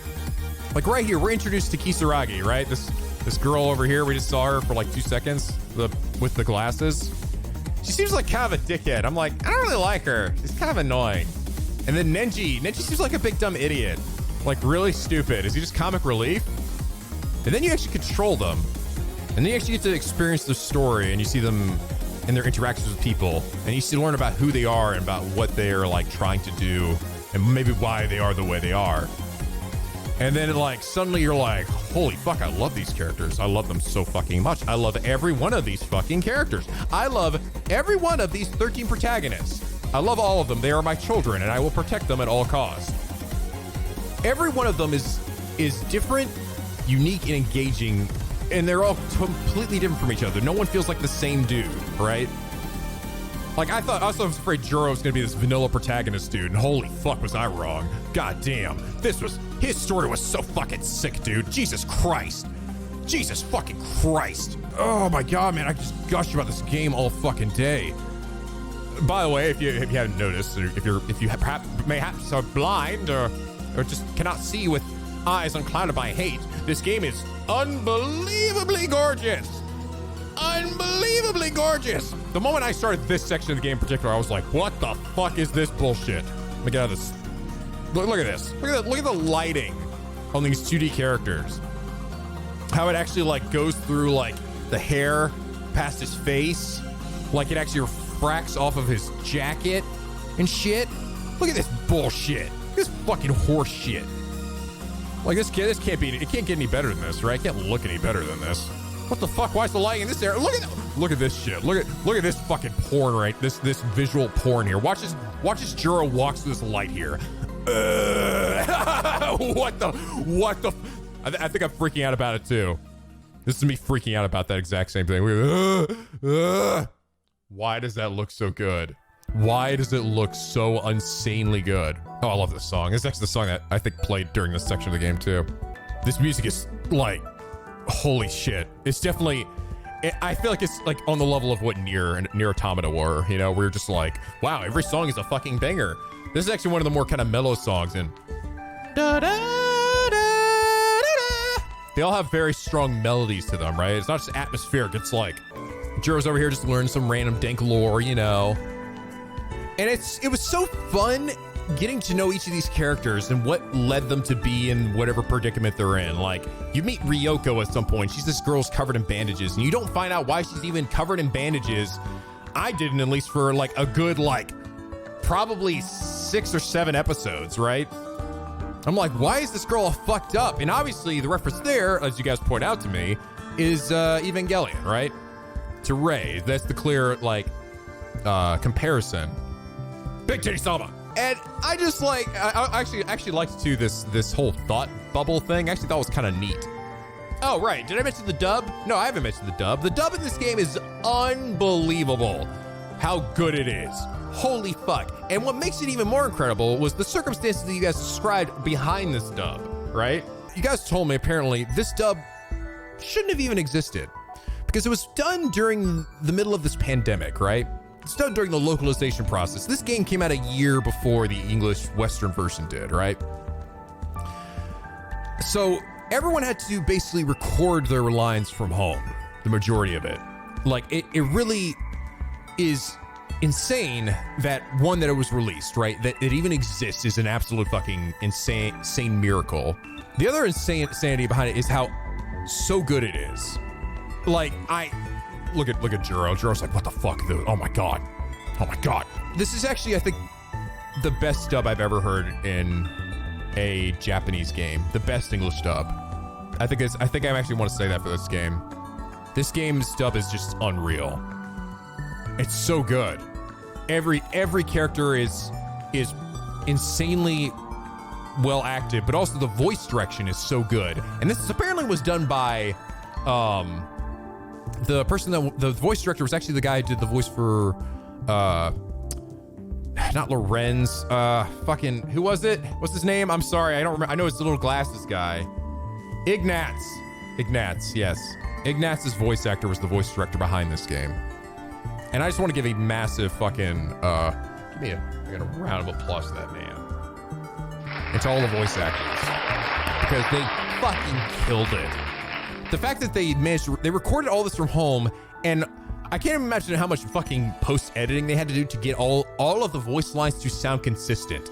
Like right here, we're introduced to Kisaragi, right? This girl over here, we just saw her for like 2 seconds with the glasses. She seems like kind of a dickhead. I'm like, I don't really like her. She's kind of annoying. And then Nenji seems like a big dumb idiot. Like really stupid. Is he just comic relief? And then you actually control them. And then you actually get to experience their story and you see them in their interactions with people. And you see to learn about who they are and about what they're like trying to do and maybe why they are the way they are. And then like suddenly you're like, holy fuck, I love these characters. I love them so fucking much. I love every one of these fucking characters. I love every one of these 13 protagonists. I love all of them. They are my children and I will protect them at all costs. Every one of them is different, unique, and engaging, and they're all completely different from each other. No one feels like the same dude, right? Like I was afraid Juro was gonna be this vanilla protagonist dude, and holy fuck was I wrong. God damn, his story was so fucking sick, dude. Jesus Christ. Jesus fucking Christ. Oh my God, man, I just gushed about this game all fucking day. By the way, if you haven't noticed, or if you perhaps are blind or just cannot see with eyes unclouded by hate, this game is unbelievably gorgeous. Unbelievably gorgeous. The moment I started this section of the game in particular, I was like, what the fuck is this bullshit? Let me get out of this. Look at this. Look at the lighting on these 2D characters. How it actually like goes through like the hair past his face. Like it actually refracts off of his jacket and shit. Look at this bullshit. This fucking horse shit. Like it can't get any better than this, right? It can't look any better than this. What the fuck? Why is the lighting in this area? Look at this shit. Look at this fucking porn, right? This visual porn here. Watch this Juro walks through this light here. What the I think I'm freaking out about it too. This is me freaking out about that exact same thing. Why does that look so good? Why does it look so insanely good? Oh, I love this song. This is actually the song that I think played during this section of the game too. This music is like, holy shit. It's definitely, I feel like it's like on the level of what Nier and Nier Automata were, you know, we're just like, wow, every song is a fucking banger. This is actually one of the more kind of mellow songs, and they all have very strong melodies to them, right? It's not just atmospheric. It's like Juro's over here just learning some random dank lore, you know. And it was so fun getting to know each of these characters and what led them to be in whatever predicament they're in. Like, you meet Ryoko at some point. She's this girl's covered in bandages, and you don't find out why she's even covered in bandages. I didn't, at least for like a good, like, probably 6 or 7 episodes, right? I'm like, why is this girl all fucked up? And obviously the reference there, as you guys point out to me, is Evangelion, right? To Rei. That's the clear, like, comparison. Big Titty Sama. And I just like, I actually liked too this whole thought bubble thing. I actually thought it was kind of neat. Oh, right. Did I mention the dub? No, I haven't mentioned the dub. The dub in this game is unbelievable how good it is. Holy fuck. And what makes it even more incredible was the circumstances that you guys described behind this dub, right? You guys told me apparently this dub shouldn't have even existed because it was done during the middle of this pandemic, right? It's done during the localization process. This game came out a year before the English Western version did, right? So everyone had to basically record their lines from home, the majority of it. Like, it really is insane that it was released, right? That it even exists is an absolute fucking insane miracle. The other insanity behind it is how so good it is. Like, look at Juro. Juro's like, what the fuck, dude? Oh my god. This is actually, I think, the best dub I've ever heard in a Japanese game. The best English dub. I think I actually want to say that for this game. This game's dub is just unreal. It's so good. Every character is insanely well acted, but also the voice direction is so good. And this apparently was done by the person that the voice director was actually the guy who did the voice for not Lorenz, fucking, who was it? What's his name? I'm sorry, I don't remember. I know it's the little glasses guy. Ignatz, yes. Ignatz's voice actor was the voice director behind this game. And I just want to give a massive fucking, give me a round of applause to that man. And to all the voice actors. Because they fucking killed it. The fact that they recorded all this from home, and I can't even imagine how much fucking post-editing they had to do to get all of the voice lines to sound consistent.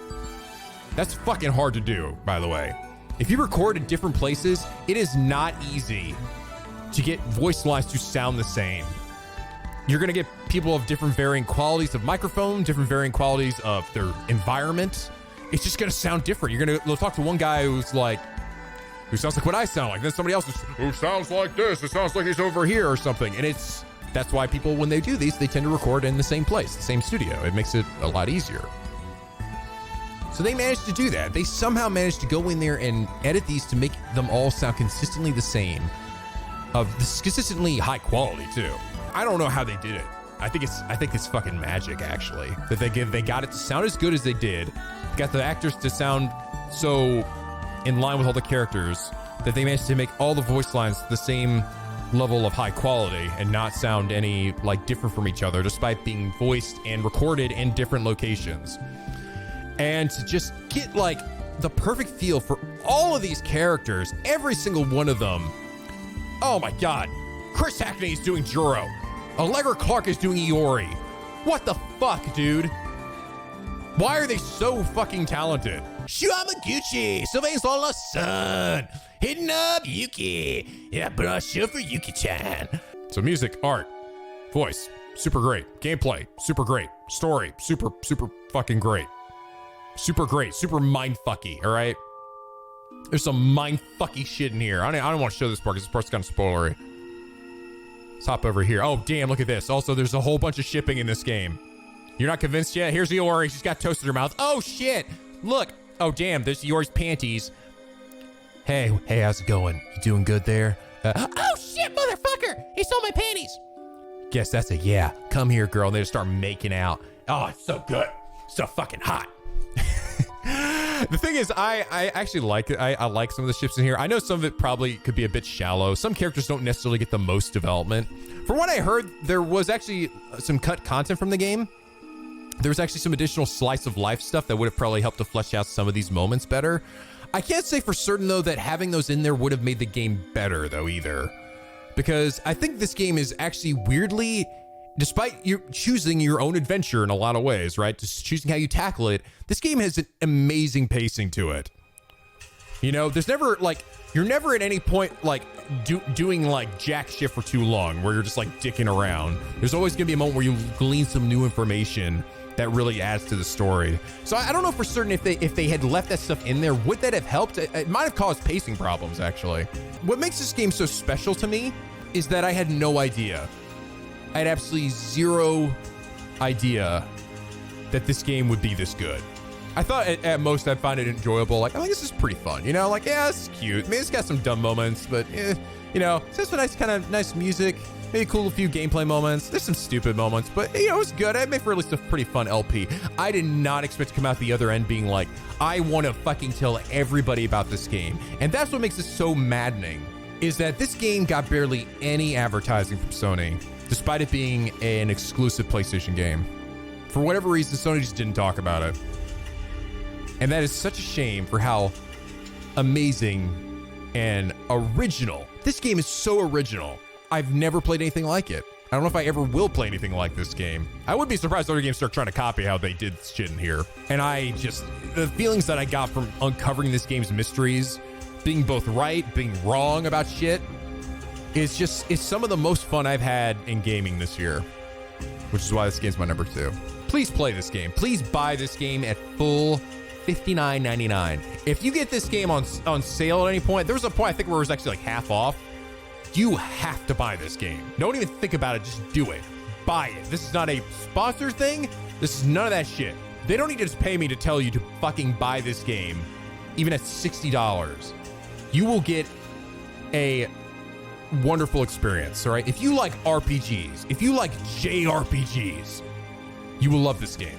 That's fucking hard to do, by the way. If you record in different places, it is not easy to get voice lines to sound the same. You're gonna get people of different varying qualities of microphone, different varying qualities of their environment. It's just gonna sound different. You'll talk to one guy who sounds like what I sound like. Then somebody else who sounds like this. It sounds like he's over here or something. And that's why people, when they do these, they tend to record in the same place, the same studio. It makes it a lot easier. So they managed to do that. They somehow managed to go in there and edit these to make them all sound consistently the same, of this consistently high quality too. I don't know how they did it. I think it's fucking magic, actually, that they got it to sound as good as they did, got the actors to sound so in line with all the characters that they managed to make all the voice lines the same level of high quality and not sound any like different from each other, despite being voiced and recorded in different locations. And to just get like the perfect feel for all of these characters, every single one of them. Oh my god. Chris Hackney is doing Juro. Allegra Clark is doing Iori. What the fuck, dude? Why are they so fucking talented? Shuamaguchi, Sylvain Son, hitting up Yuki. Yeah, brush up for Yuki-chan. So music, art, voice, super great. Gameplay, super great. Story, super fucking great. Super great, super mindfucky, all right? There's some mindfucky shit in here. I don't want to show this part because this part's kind of spoilery. Let's hop over here. Oh, damn, look at this. Also, there's a whole bunch of shipping in this game. You're not convinced yet? Here's Iori. She's got toast in her mouth. Oh, shit. Look. Oh, damn, there's Iori's panties. Hey, how's it going? You doing good there? Oh, shit, motherfucker. He stole my panties. Guess that's a yeah. Come here, girl. And they just start making out. Oh, it's so good. So fucking hot. The thing is, I actually like it. I like some of the ships in here. I know some of it probably could be a bit shallow. Some characters don't necessarily get the most development. From what I heard, there was actually some cut content from the game. There was actually some additional slice of life stuff that would have probably helped to flesh out some of these moments better. I can't say for certain, though, that having those in there would have made the game better, though, either. Because I think this game is actually weirdly despite you choosing your own adventure in a lot of ways, right? Just choosing how you tackle it, this game has an amazing pacing to it. You know, there's never like, you're never at any point like doing like jack shit for too long where you're just like dicking around. There's always gonna be a moment where you glean some new information that really adds to the story. So I don't know for certain if they had left that stuff in there, would that have helped? It might have caused pacing problems, actually. What makes this game so special to me is that I had no idea. I had absolutely zero idea that this game would be this good. I thought at most I'd find it enjoyable. Like, I think this is pretty fun, you know? Like, yeah, it's cute. I mean, it's got some dumb moments, but you know, it's just a nice music. Maybe a few gameplay moments. There's some stupid moments, but you know, it was good. I made for at least a pretty fun LP. I did not expect to come out the other end being like, I want to fucking tell everybody about this game. And that's what makes it so maddening, is that this game got barely any advertising from Sony, despite it being an exclusive PlayStation game. For whatever reason, Sony just didn't talk about it. And that is such a shame for how amazing and original. This game is so original. I've never played anything like it. I don't know if I ever will play anything like this game. I would be surprised if other games start trying to copy how they did shit in here. And the feelings that I got from uncovering this game's mysteries, being both right, being wrong about shit, it's some of the most fun I've had in gaming this year, which is why this game's my number 2. Please play this game. Please buy this game at full $59.99. If you get this game on sale at any point, there was a point I think where it was actually like half off. You have to buy this game. Don't even think about it. Just do it. Buy it. This is not a sponsor thing. This is none of that shit. They don't need to just pay me to tell you to fucking buy this game, even at $60. You will get a wonderful experience, all right? If you like RPGs, if you like JRPGs, you will love this game.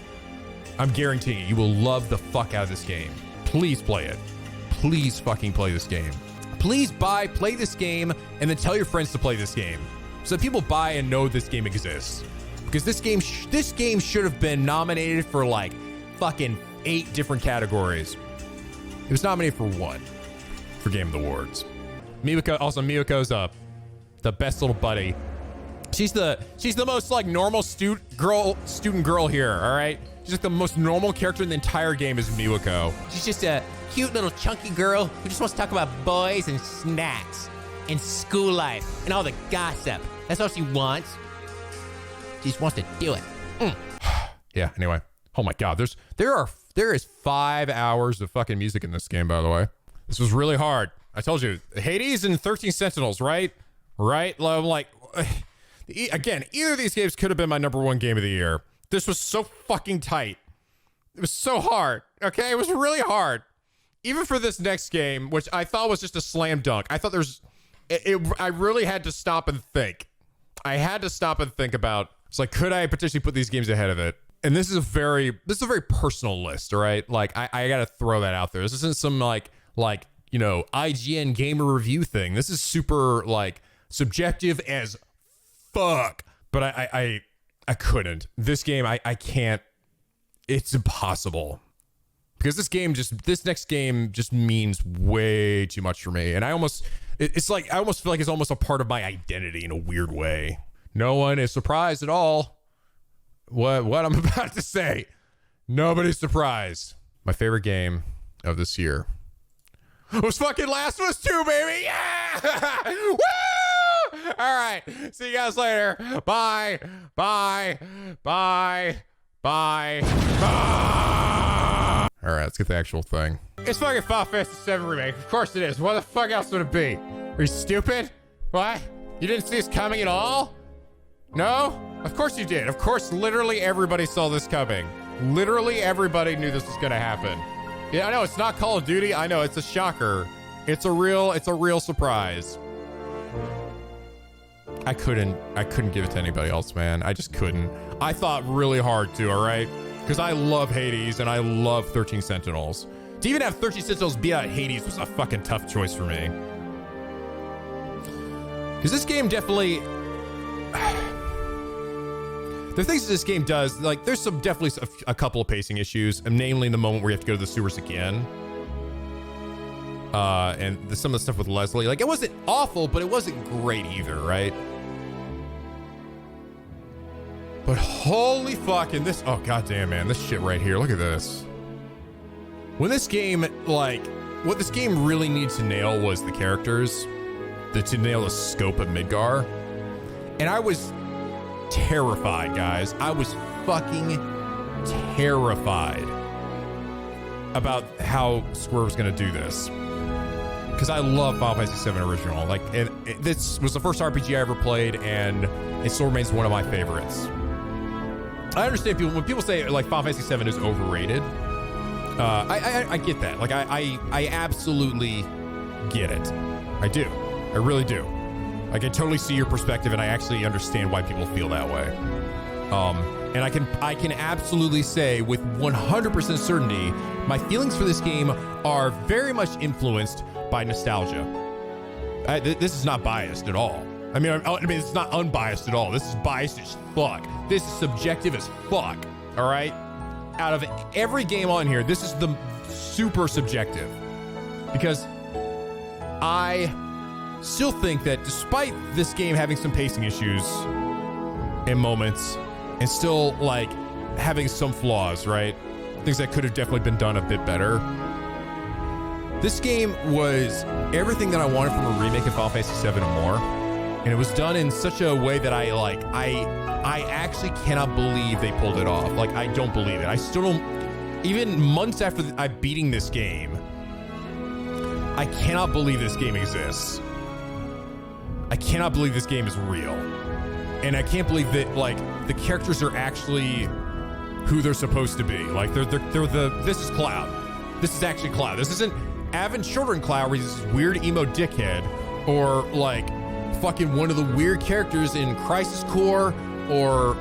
I'm guaranteeing you will love the fuck out of this game. Please play it. Please fucking play this game. Please play this game, and then tell your friends to play this game, so that people buy and know this game exists. Because this game should have been nominated for like fucking 8 different categories. It was nominated for 1 for Game of the Awards. Miwako's the best little buddy. She's the most like normal student girl here. All right, she's like the most normal character in the entire game is Miwako. She's just a cute little chunky girl who just wants to talk about boys and snacks and school life and all the gossip. That's all she wants. She just wants to do it. Yeah, anyway. Oh my God, there is 5 hours of fucking music in this game, by the way. This was really hard. I told you, Hades and 13 Sentinels, right? Right? I'm like, again, either of these games could have been my number 1 game of the year. This was so fucking tight. It was so hard, okay? It was really hard. Even for this next game, which I thought was just a slam dunk. I thought I really had to stop and think. I had to stop and think about, it's like, could I potentially put these games ahead of it? And this is a very personal list, all right? Like, I gotta throw that out there. This isn't some like, you know, IGN gamer review thing. This is super like subjective as fuck. But I couldn't. This game, I can't. It's impossible. Because this next game just means way too much for me. And I almost feel like it's almost a part of my identity in a weird way. No one is surprised at all what I'm about to say. Nobody's surprised. My favorite game of this year was fucking Last of Us 2, baby. Yeah! Woo! All right. See you guys later. Bye. Bye. Bye. Bye. Bye. All right, let's get the actual thing. It's fucking Final Fantasy VII Remake. Of course it is. What the fuck else would it be? Are you stupid? What? You didn't see this coming at all? No? Of course you did. Of course, literally everybody saw this coming. Literally everybody knew this was gonna happen. Yeah, I know it's not Call of Duty. I know it's a shocker. It's a real surprise. I couldn't give it to anybody else, man. I just couldn't. I thought really hard too, all right? Because I love Hades and I love 13 Sentinels. To even have 13 Sentinels beat out Hades was a fucking tough choice for me. Because this game definitely... The things that this game does, like, there's definitely a couple of pacing issues, and namely the moment where you have to go to the sewers again. And some of the stuff with Leslie, like, it wasn't awful, but it wasn't great either, right? But holy fucking this, oh goddamn man, this shit right here, look at this. When this game, like, what this game really needs to nail was the characters, to nail the scope of Midgar. And I was terrified, guys. I was fucking terrified about how Square was gonna do this. Because I love Final Fantasy VII Original. Like, this was the first RPG I ever played, and it still remains one of my favorites. I understand when people say like Final Fantasy VII is overrated. I get that. Like, I absolutely get it. I do. I really do. Like, I totally see your perspective, and I actually understand why people feel that way. And I can absolutely say with 100% certainty, my feelings for this game are very much influenced by nostalgia. This is not biased at all. I mean, it's not unbiased at all. This is biased as fuck. This is subjective as fuck. All right. Out of every game on here, this is the super subjective, because I still think that despite this game having some pacing issues in moments and still like having some flaws, right? Things that could have definitely been done a bit better. This game was everything that I wanted from a remake of Final Fantasy VII and more. And it was done in such a way that I actually cannot believe they pulled it off. Like, I don't believe it. I still don't, even months after I beating this game, I cannot believe this game exists. I cannot believe this game is real. And I can't believe that, like, the characters are actually who they're supposed to be. Like, this is Cloud. This is actually Cloud. This isn't Avon Children Cloud, where he's this weird emo dickhead, or like fucking one of the weird characters in Crisis Core, or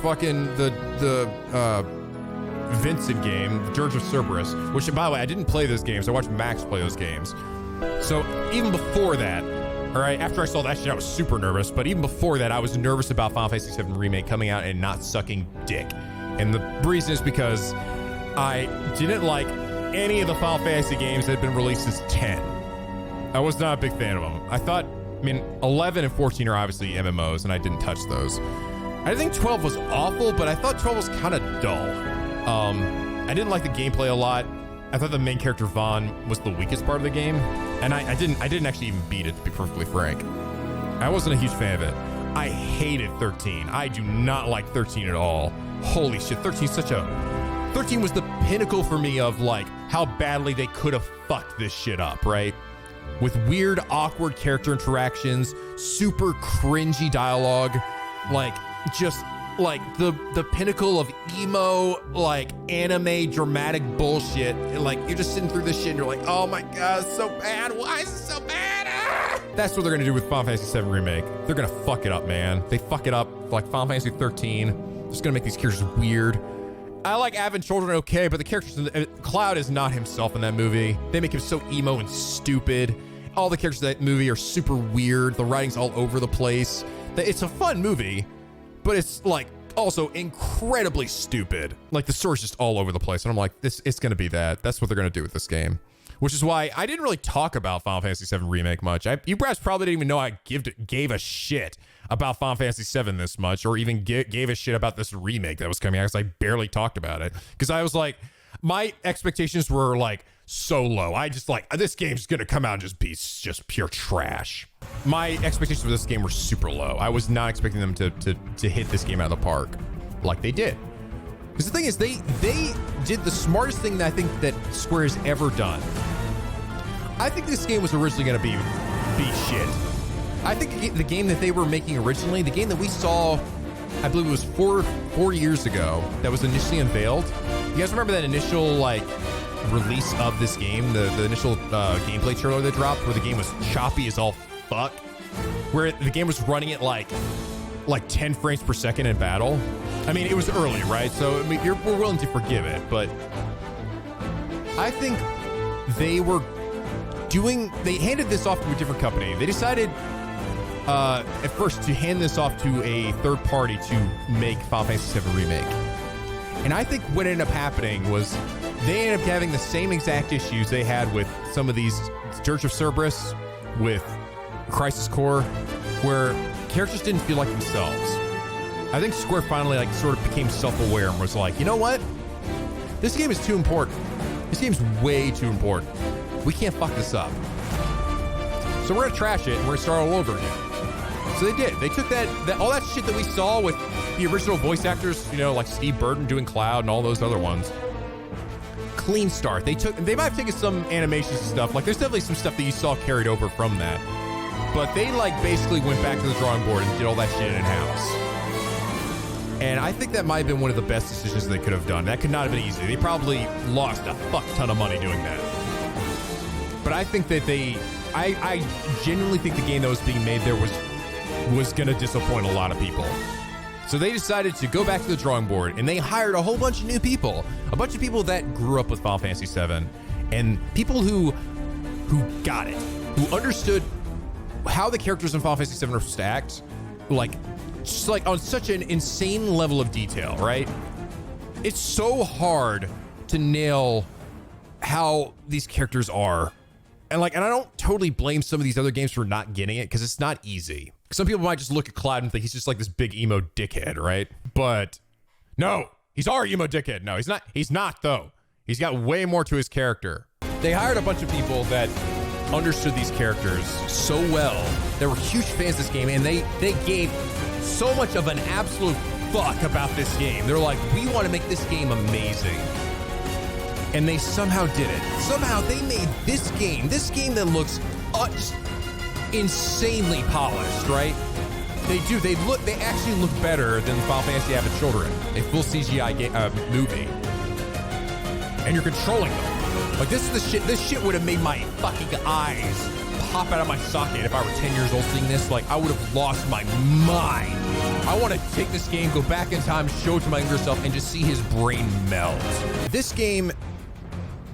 fucking the Vincent game, Dirge of Cerberus, which, by the way, I didn't play those games. I watched Max play those games. So even before that, all right, after I saw that shit, I was super nervous. But even before that, I was nervous about Final Fantasy VII Remake coming out and not sucking dick. And the reason is because I didn't like any of the Final Fantasy games that had been released since 10. I was not a big fan of them. I mean, 11 and 14 are obviously MMOs, and I didn't touch those. I think 12 was awful, but I thought 12 was kind of dull. I didn't like the gameplay a lot. I thought the main character Vaughn was the weakest part of the game, and I didn't actually even beat it, to be perfectly frank. I wasn't a huge fan of it. I hated 13. I do not like 13 at all. Holy shit, 13 was the pinnacle for me of like how badly they could have fucked this shit up, right? With weird, awkward character interactions, super cringy dialogue, like just like the pinnacle of emo, like anime dramatic bullshit. And, like, you're just sitting through this shit and you're like, oh my god, it's so bad. Why is it so bad? Ah! That's what they're gonna do with Final Fantasy VII Remake. They're gonna fuck it up, man. They fuck it up like Final Fantasy 13. Just gonna make these characters weird. I like Avon Children okay, but the characters, Cloud is not himself in that movie. They make him so emo and stupid. All the characters in that movie are super weird. The writing's all over the place. It's a fun movie, but it's like also incredibly stupid. Like the story's just all over the place. And I'm like, it's gonna be that. That's what they're gonna do with this game. Which is why I didn't really talk about Final Fantasy VII Remake much. You guys probably didn't even know I gave a shit about Final Fantasy VII this much, or even gave a shit about this remake that was coming out, because I barely talked about it. Because I was like, my expectations were like so low. I just like, this game's gonna come out and just be just pure trash. My expectations for this game were super low. I was not expecting them to hit this game out of the park like they did. Because the thing is, they did the smartest thing that I think that Square has ever done. I think this game was originally going to be shit. I think the game that they were making originally, the game that we saw, I believe it was four years ago, that was initially unveiled. You guys remember that initial like release of this game, the initial gameplay trailer that dropped, where the game was choppy as all fuck, where the game was running at like 10 frames per second in battle. I mean, it was early, right? So I mean, we're willing to forgive it, but I think they handed this off to a different company. They decided at first to hand this off to a third party to make Final Fantasy VII Remake. And I think what ended up happening was they ended up having the same exact issues they had with some of these Dirge of Cerberus, with Crisis Core, where characters didn't feel like themselves. I think Square finally like sort of became self-aware and was like, you know what? This game is too important. This game's way too important. We can't fuck this up. So we're gonna trash it and we're gonna start all over again. So they did. They took that all that shit that we saw with the original voice actors, you know, like Steve Burton doing Cloud and all those other ones. Clean start. They might have taken some animations and stuff. Like there's definitely some stuff that you saw carried over from that. But they like basically went back to the drawing board and did all that shit in-house. And I think that might have been one of the best decisions they could have done. That could not have been easy. They probably lost a fuck ton of money doing that. But I think that I genuinely think the game that was being made there was gonna disappoint a lot of people. So they decided to go back to the drawing board and they hired a whole bunch of new people. A bunch of people that grew up with Final Fantasy VII and people who got it, who understood how the characters in Final Fantasy VII are supposed to act, like, just like on such an insane level of detail, right? It's so hard to nail how these characters are. And I don't totally blame some of these other games for not getting it because it's not easy. Some people might just look at Cloud and think he's just like this big emo dickhead, right? But no, he's our emo dickhead. No, he's not. He's not though. He's got way more to his character. They hired a bunch of people that understood these characters so well. They were huge fans of this game and they gave so much of an absolute fuck about this game. They're like, we want to make this game amazing. And they somehow did it. Somehow they made this game that looks just insanely polished, right? They do. They actually look better than Final Fantasy Advent Children, a full CGI movie. And you're controlling them. Like, this is the shit. This shit would have made my fucking eyes pop out of my socket if I were 10 years old seeing this. Like, I would have lost my mind. I want to take this game, go back in time, show it to my younger self, and just see his brain melt. This game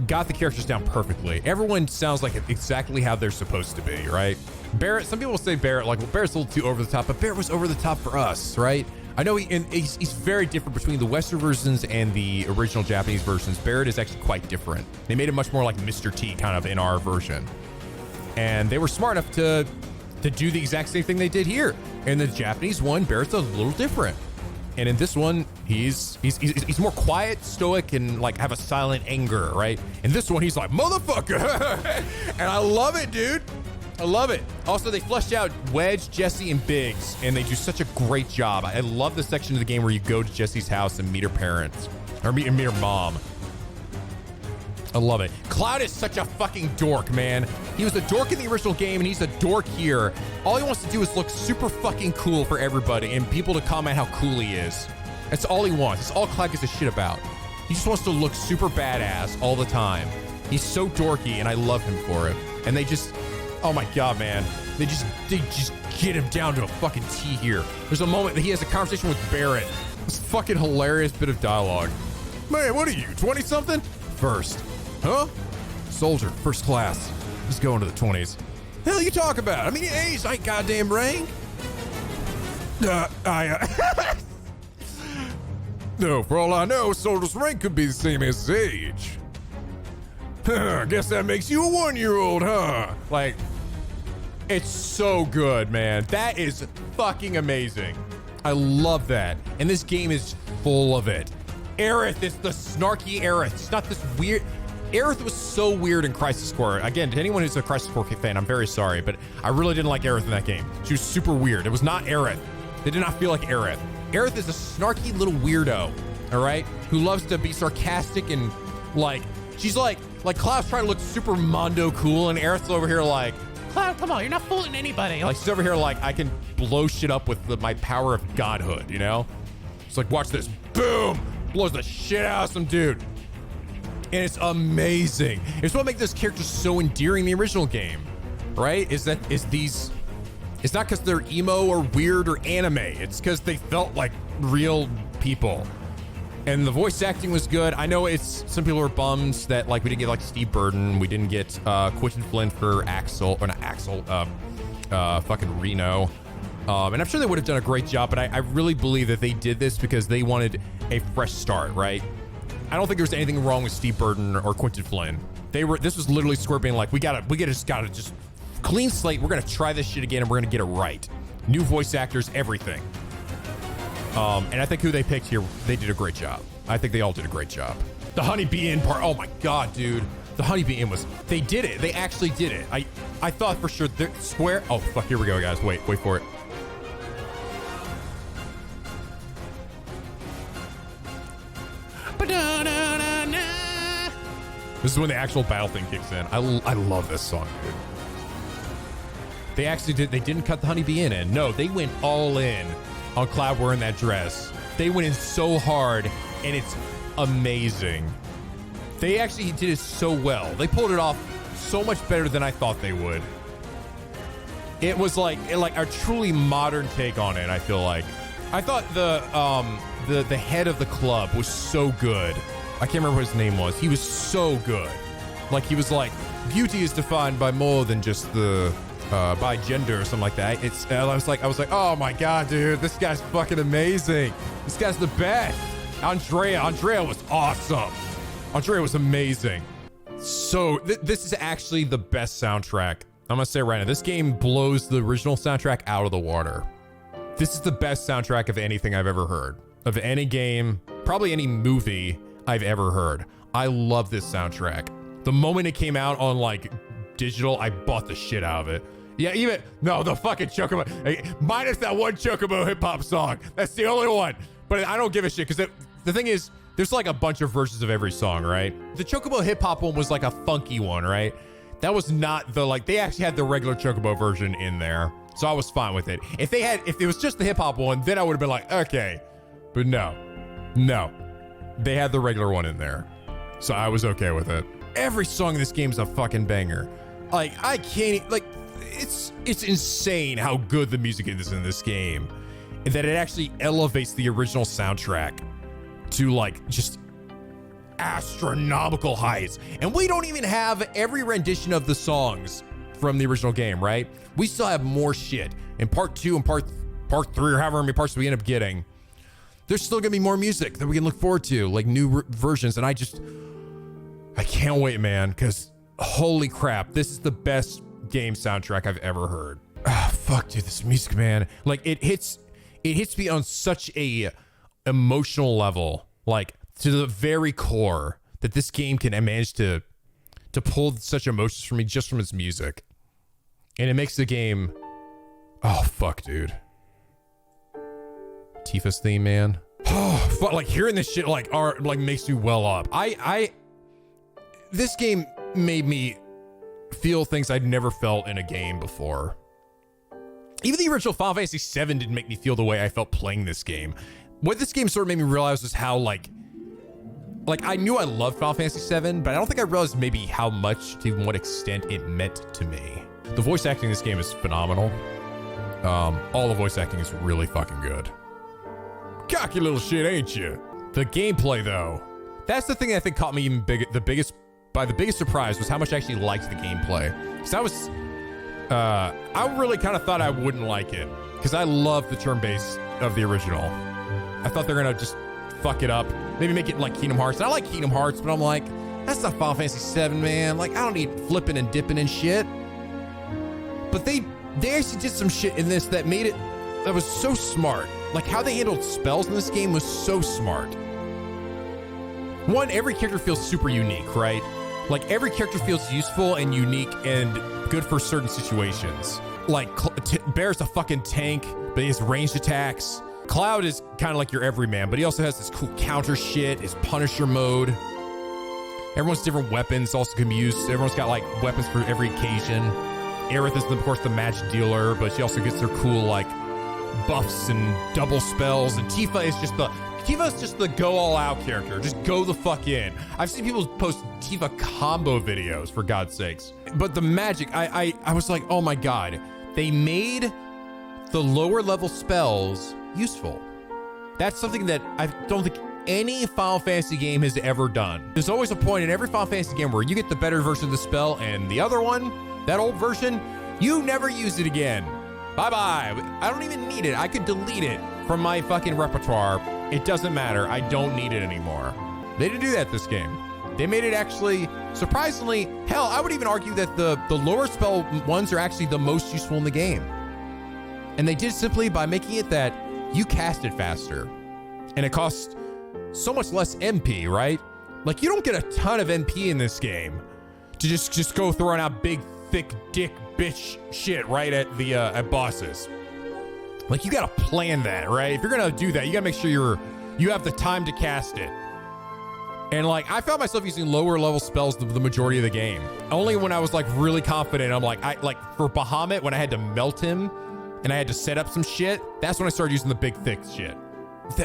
got the characters down perfectly. Everyone sounds like exactly how they're supposed to be, right? Barrett, some people will say Barrett, like, well, Barrett's a little too over the top, but Barrett was over the top for us, right? I know he's very different between the Western versions and the original Japanese versions. Barrett is actually quite different. They made it much more like Mr. T kind of in our version. And they were smart enough to do the exact same thing they did here. In the Japanese one, Barrett's a little different. And in this one, he's more quiet, stoic, and like have a silent anger, right? In this one, he's like, motherfucker. And I love it, dude. I love it. Also, they fleshed out Wedge, Jesse, and Biggs, and they do such a great job. I love the section of the game where you go to Jesse's house and meet her parents, or meet her mom. I love it. Cloud is such a fucking dork, man. He was a dork in the original game, and he's a dork here. All he wants to do is look super fucking cool for everybody and people to comment how cool he is. That's all he wants. It's all Cloud gives a shit about. He just wants to look super badass all the time. He's so dorky, and I love him for it. And they just, oh my God, man. They just get him down to a fucking T here. There's a moment that he has a conversation with Barrett. This fucking hilarious bit of dialogue. Man, what are you, 20-something? First. Huh? Soldier, first class. Just going to the 20s. Hell you talk about? I mean, your age ain't goddamn rank. No, for all I know, soldier's rank could be the same as his age. Guess that makes you a 1-year-old, huh? Like, it's so good, man. That is fucking amazing. I love that. And this game is full of it. Aerith is the snarky Aerith. It's not this weird... Aerith was so weird in Crisis Core. Again, to anyone who's a Crisis Core fan, I'm very sorry, but I really didn't like Aerith in that game. She was super weird. It was not Aerith. They did not feel like Aerith. Aerith is a snarky little weirdo, all right? Who loves to be sarcastic and like, she's like Cloud's trying to look super mondo cool and Aerith's over here like, Cloud, come on, you're not fooling anybody. Like she's over here like, I can blow shit up with my power of godhood, you know? It's like, watch this, boom, blows the shit out of some dude. And it's amazing. It's what makes this character so endearing in the original game, right? It's not because they're emo or weird or anime. It's because they felt like real people. And the voice acting was good. I know some people are bummed that like we didn't get like Steve Burton. We didn't get Quentin Flynn for fucking Reno. And I'm sure they would have done a great job, but I really believe that they did this because they wanted a fresh start, right? I don't think there was anything wrong with Steve Burton or Quentin Flynn. This was literally Square being like, we just gotta clean slate. We're gonna try this shit again and we're gonna get it right. New voice actors, everything. And I think who they picked here, they did a great job. I think they all did a great job. The Honeybee Inn part, oh my God, dude. The Honeybee Inn was, they did it. They actually did it. I thought for sure, Square, oh fuck, here we go, guys. Wait for it. This is when the actual battle thing kicks in. I love this song, dude. They actually did, they didn't cut the Honeybee Inn in. No, they went all in on Cloud wearing that dress. They went in so hard, and it's amazing. They actually did it so well. They pulled it off so much better than I thought they would. It was like a truly modern take on it, I feel like. I thought the head of the club was so good. I can't remember what his name was. He was so good. Like, he was like, beauty is defined by more than just the by gender or something like that. I was like, oh my God, dude, this guy's fucking amazing. This guy's the best. Andrea was awesome. Andrea was amazing. So this is actually the best soundtrack. I'm gonna say right now, this game blows the original soundtrack out of the water. This is the best soundtrack of anything I've ever heard, of any game, probably any movie I've ever heard. I love this soundtrack. The moment it came out on like digital, I bought the shit out of it. Yeah, the fucking Chocobo, minus that one Chocobo hip hop song. That's the only one. But I don't give a shit, because the thing is, there's like a bunch of versions of every song, right? The Chocobo hip hop one was like a funky one, right? That was not they actually had the regular Chocobo version in there. So I was fine with it. If it was just the hip hop one, then I would have been like, okay. But no. They had the regular one in there. So I was okay with it. Every song in this game is a fucking banger. Like, I can't, like, it's insane how good the music is in this game. And that it actually elevates the original soundtrack to like just astronomical heights. And we don't even have every rendition of the songs from the original game, right? We still have more shit in part 2 and part 3, or however many parts we end up getting. There's still gonna be more music that we can look forward to, like new versions. And I can't wait, man, because holy crap, this is the best game soundtrack I've ever heard. Fuck, dude, this music, man. Like, it hits me on such a emotional level, like to the very core, that this game can manage to pull such emotions from me just from its music. And it makes the game, oh fuck, dude. Tifa's theme, man. Oh fuck, like hearing this shit like makes me well up. This game made me feel things I'd never felt in a game before. Even the original Final Fantasy VII didn't make me feel the way I felt playing this game. What this game sort of made me realize was how like I knew I loved Final Fantasy VII, but I don't think I realized maybe how much, to what extent it meant to me. The voice acting in this game is phenomenal. All the voice acting is really fucking good. Cocky little shit, ain't you? The gameplay, though, that's the thing that I think caught me even the biggest surprise was how much I actually liked the gameplay. Because I really kind of thought I wouldn't like it, because I love the turn-based of the original. I thought they're gonna just fuck it up, maybe make it like Kingdom Hearts. And I like Kingdom Hearts, but I'm like, that's not Final Fantasy VII, man. Like, I don't need flipping and dipping and shit. But they actually did some shit in this that made it, that was so smart. Like, how they handled spells in this game was so smart. One, every character feels super unique, right? Like, every character feels useful and unique and good for certain situations. Like, Bear's a fucking tank, but he has ranged attacks. Cloud is kind of like your everyman, but he also has this cool counter shit, his Punisher mode. Everyone's different weapons also can be used. Everyone's got like weapons for every occasion. Aerith is, of course, the magic dealer, but she also gets her cool like buffs and double spells. And Tifa is just the go all out character. Just go the fuck in. I've seen people post Tifa combo videos, for God's sakes. But the magic, I was like, oh my God, they made the lower level spells useful. That's something that I don't think any Final Fantasy game has ever done. There's always a point in every Final Fantasy game where you get the better version of the spell, and the other one, that old version, you never use it again. Bye-bye. I don't even need it. I could delete it from my fucking repertoire. It doesn't matter. I don't need it anymore. They didn't do that this game. They made it actually, surprisingly, hell, I would even argue that the lower spell ones are actually the most useful in the game. And they did simply by making it that you cast it faster. And it costs so much less MP, right? Like, you don't get a ton of MP in this game to just go throwing out big, thick dick bitch shit right at the at bosses. Like, you gotta plan that, right? If you're gonna do that, you gotta make sure you have the time to cast it. And like, I found myself using lower level spells the majority of the game. Only when I was like really confident. I'm like, for Bahamut, when I had to melt him and I had to set up some shit, that's when I started using the big thick shit.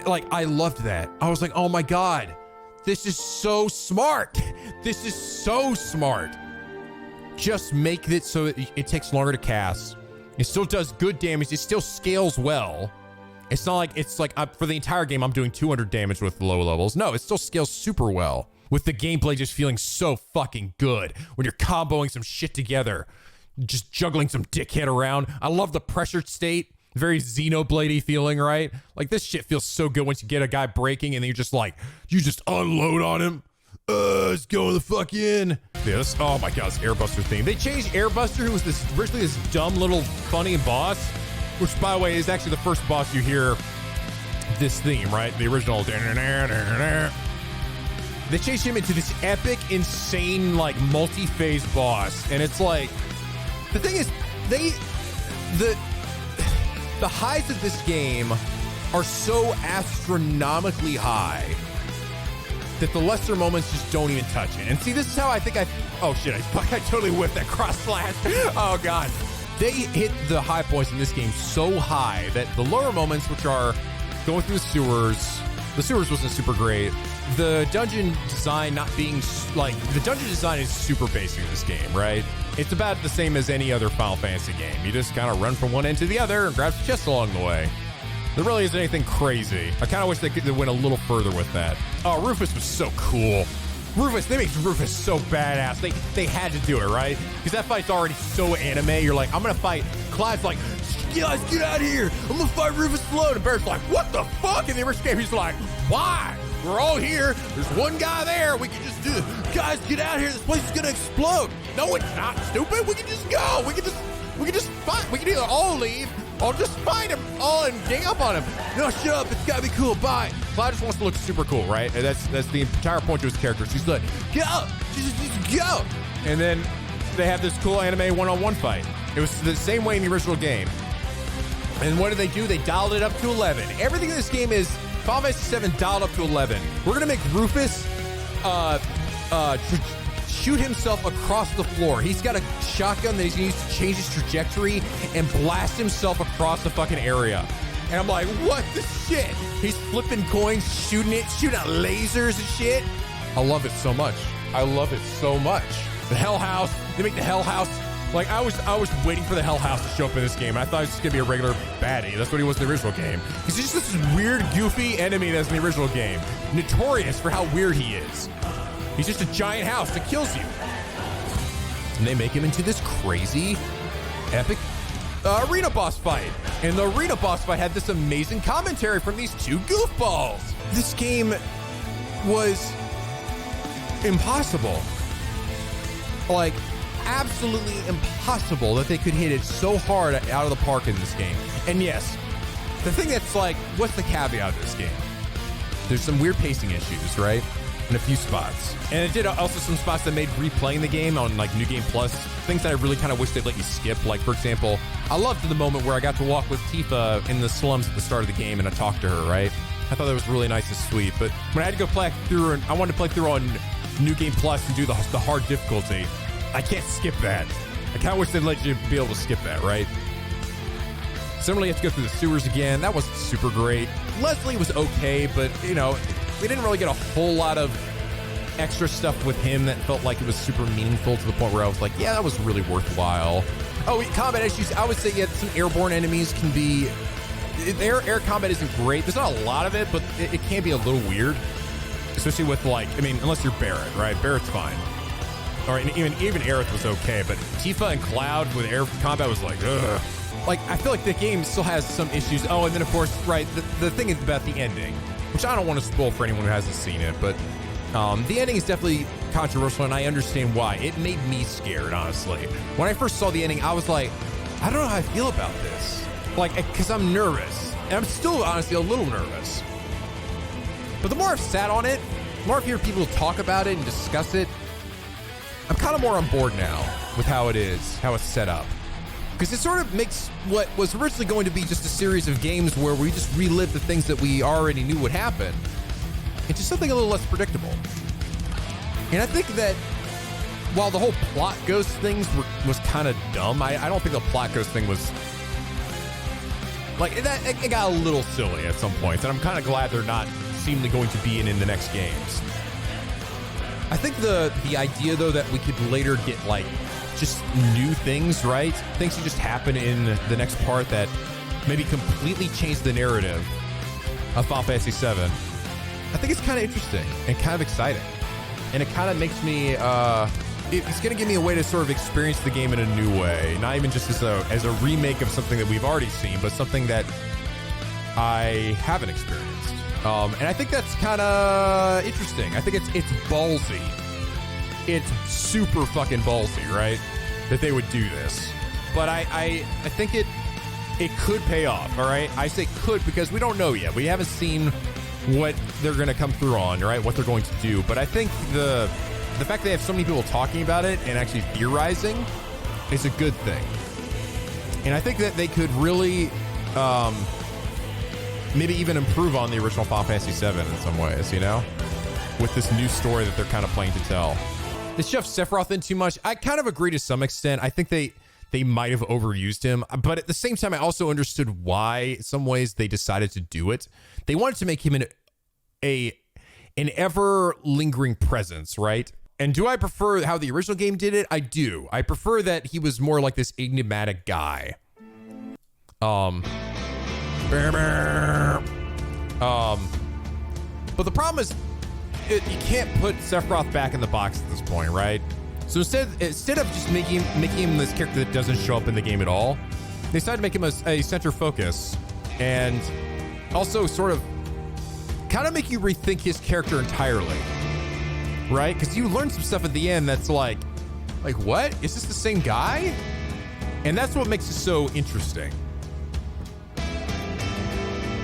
Like, I loved that. I was like, oh my God, this is so smart. This is so smart. Just make it so it takes longer to cast. It still does good damage. It still scales well. It's not like, for the entire game, I'm doing 200 damage with the low levels. No, it still scales super well. With the gameplay just feeling so fucking good. When you're comboing some shit together, just juggling some dickhead around. I love the pressure state. Very Xenoblade-y feeling, right? Like, this shit feels so good once you get a guy breaking and then you just unload on him. Let's go the fuck in. This, oh my God, this Airbuster theme. They changed Airbuster, who was originally this dumb little funny boss, which, by the way, is actually the first boss you hear this theme, right? The original. They changed him into this epic, insane, like, multi-phase boss. And it's like, the thing is, the highs of this game are so astronomically high that the lesser moments just don't even touch it. And see, this is how I think oh shit, I totally whiffed that cross slash. Oh God. They hit the high points in this game so high that the lower moments, which are going through the sewers wasn't super great. The dungeon design not being, like, the dungeon design is super basic in this game, right? It's about the same as any other Final Fantasy game. You just kind of run from one end to the other and grab some chests along the way. There really isn't anything crazy. I kind of wish they went a little further with that. Oh, Rufus was so cool. They made Rufus so badass. They had to do it, right? Because that fight's already so anime. You're like, I'm gonna fight. Clyde's like, guys, get out of here. I'm gonna fight Rufus Float. And Barrett's like, what the fuck? In the first game, he's like, why? We're all here. There's one guy there. We can just do it. Guys, get out of here. This place is gonna explode. No, it's not, stupid. We can just go. We can just fight. We can either all leave or just find him all and gang up on him. No, shut up. It's gotta be cool. Bye. Clyde just wants to look super cool, right? And that's the entire point to his character. She's like, go. Just go. And then they have this cool anime one-on-one fight. It was the same way in the original game. And what did they do? They dialed it up to 11. Everything in this game is Final Fantasy 7 dialed up to 11. We're gonna make Rufus shoot himself across the floor. He's got a shotgun that he's gonna use to change his trajectory and blast himself across the fucking area. And I'm like, what the shit? He's flipping coins, shooting out lasers and shit. I love it so much. I love it so much. The Hell House. They make the Hell House. Like, I was waiting for the Hell House to show up in this game. I thought he was just gonna be a regular baddie. That's what he was in the original game. He's just this weird, goofy enemy that's in the original game. Notorious for how weird he is. He's just a giant house that kills you. And they make him into this crazy, epic arena boss fight. And the arena boss fight had this amazing commentary from these two goofballs. This game was impossible. Like, absolutely impossible that they could hit it so hard out of the park in this game. And yes, the thing that's like, what's the caveat of this game? There's some weird pacing issues, right? In a few spots. And it did also some spots that made replaying the game on like New Game Plus, things that I really kind of wish they'd let you skip. Like, for example, I loved the moment where I got to walk with Tifa in the slums at the start of the game and I talked to her, right? I thought that was really nice and sweet. But when I had to go play through, and I wanted to play through on New Game Plus and do the hard difficulty, I can't skip that. I kind of wish they'd let you be able to skip that, right? Similarly, you have to go through the sewers again. That wasn't super great. Leslie was okay, but, you know, we didn't really get a whole lot of extra stuff with him that felt like it was super meaningful to the point where I was like, yeah, that was really worthwhile. Oh, combat issues. I would say, yeah, some airborne enemies can be... Air combat isn't great. There's not a lot of it, but it can be a little weird. Especially with, like, I mean, unless you're Barrett, right? Barrett's fine. Or even Aerith was okay, but Tifa and Cloud with air combat was like, ugh. Like, I feel like the game still has some issues. Oh, and then, of course, right, the thing is about the ending, which I don't want to spoil for anyone who hasn't seen it, but the ending is definitely controversial, and I understand why. It made me scared, honestly. When I first saw the ending, I was like, I don't know how I feel about this. Like, because I'm nervous. And I'm still honestly a little nervous. But the more I've sat on it, the more I've heard people talk about it and discuss it, I'm kind of more on board now with how it is, how it's set up. Because it sort of makes what was originally going to be just a series of games where we just relive the things that we already knew would happen into something a little less predictable. And I think that while the whole plot ghost things was kind of dumb, I don't think the plot ghost thing was... Like, it got a little silly at some points, and I'm kind of glad they're not seemingly going to be in the next games. I think the idea, though, that we could later get, like, just new things, right? Things that just happen in the next part that maybe completely change the narrative of Final Fantasy VII. I think it's kind of interesting and kind of exciting. And it kind of makes me... it's going to give me a way to sort of experience the game in a new way. Not even just as a remake of something that we've already seen, but something that I haven't experienced. And I think that's kind of interesting. I think it's ballsy. It's super fucking ballsy, right? That they would do this. But I think it could pay off, all right? I say could because we don't know yet. We haven't seen what they're going to come through on, right? What they're going to do. But I think the fact they have so many people talking about it and actually theorizing is a good thing. And I think that they could really maybe even improve on the original Final Fantasy VII in some ways, you know? With this new story that they're kind of playing to tell. They shoved Sephiroth in too much. I kind of agree to some extent. I think they might have overused him. But at the same time, I also understood why, in some ways, they decided to do it. They wanted to make him an ever-lingering presence, right? And do I prefer how the original game did it? I do. I prefer that he was more like this enigmatic guy. But the problem is, you can't put Sephiroth back in the box at this point, right? So instead of just making him this character that doesn't show up in the game at all, they decided to make him a center focus and also sort of kind of make you rethink his character entirely. Right? Because you learn some stuff at the end that's like what? Is this the same guy? And that's what makes it so interesting.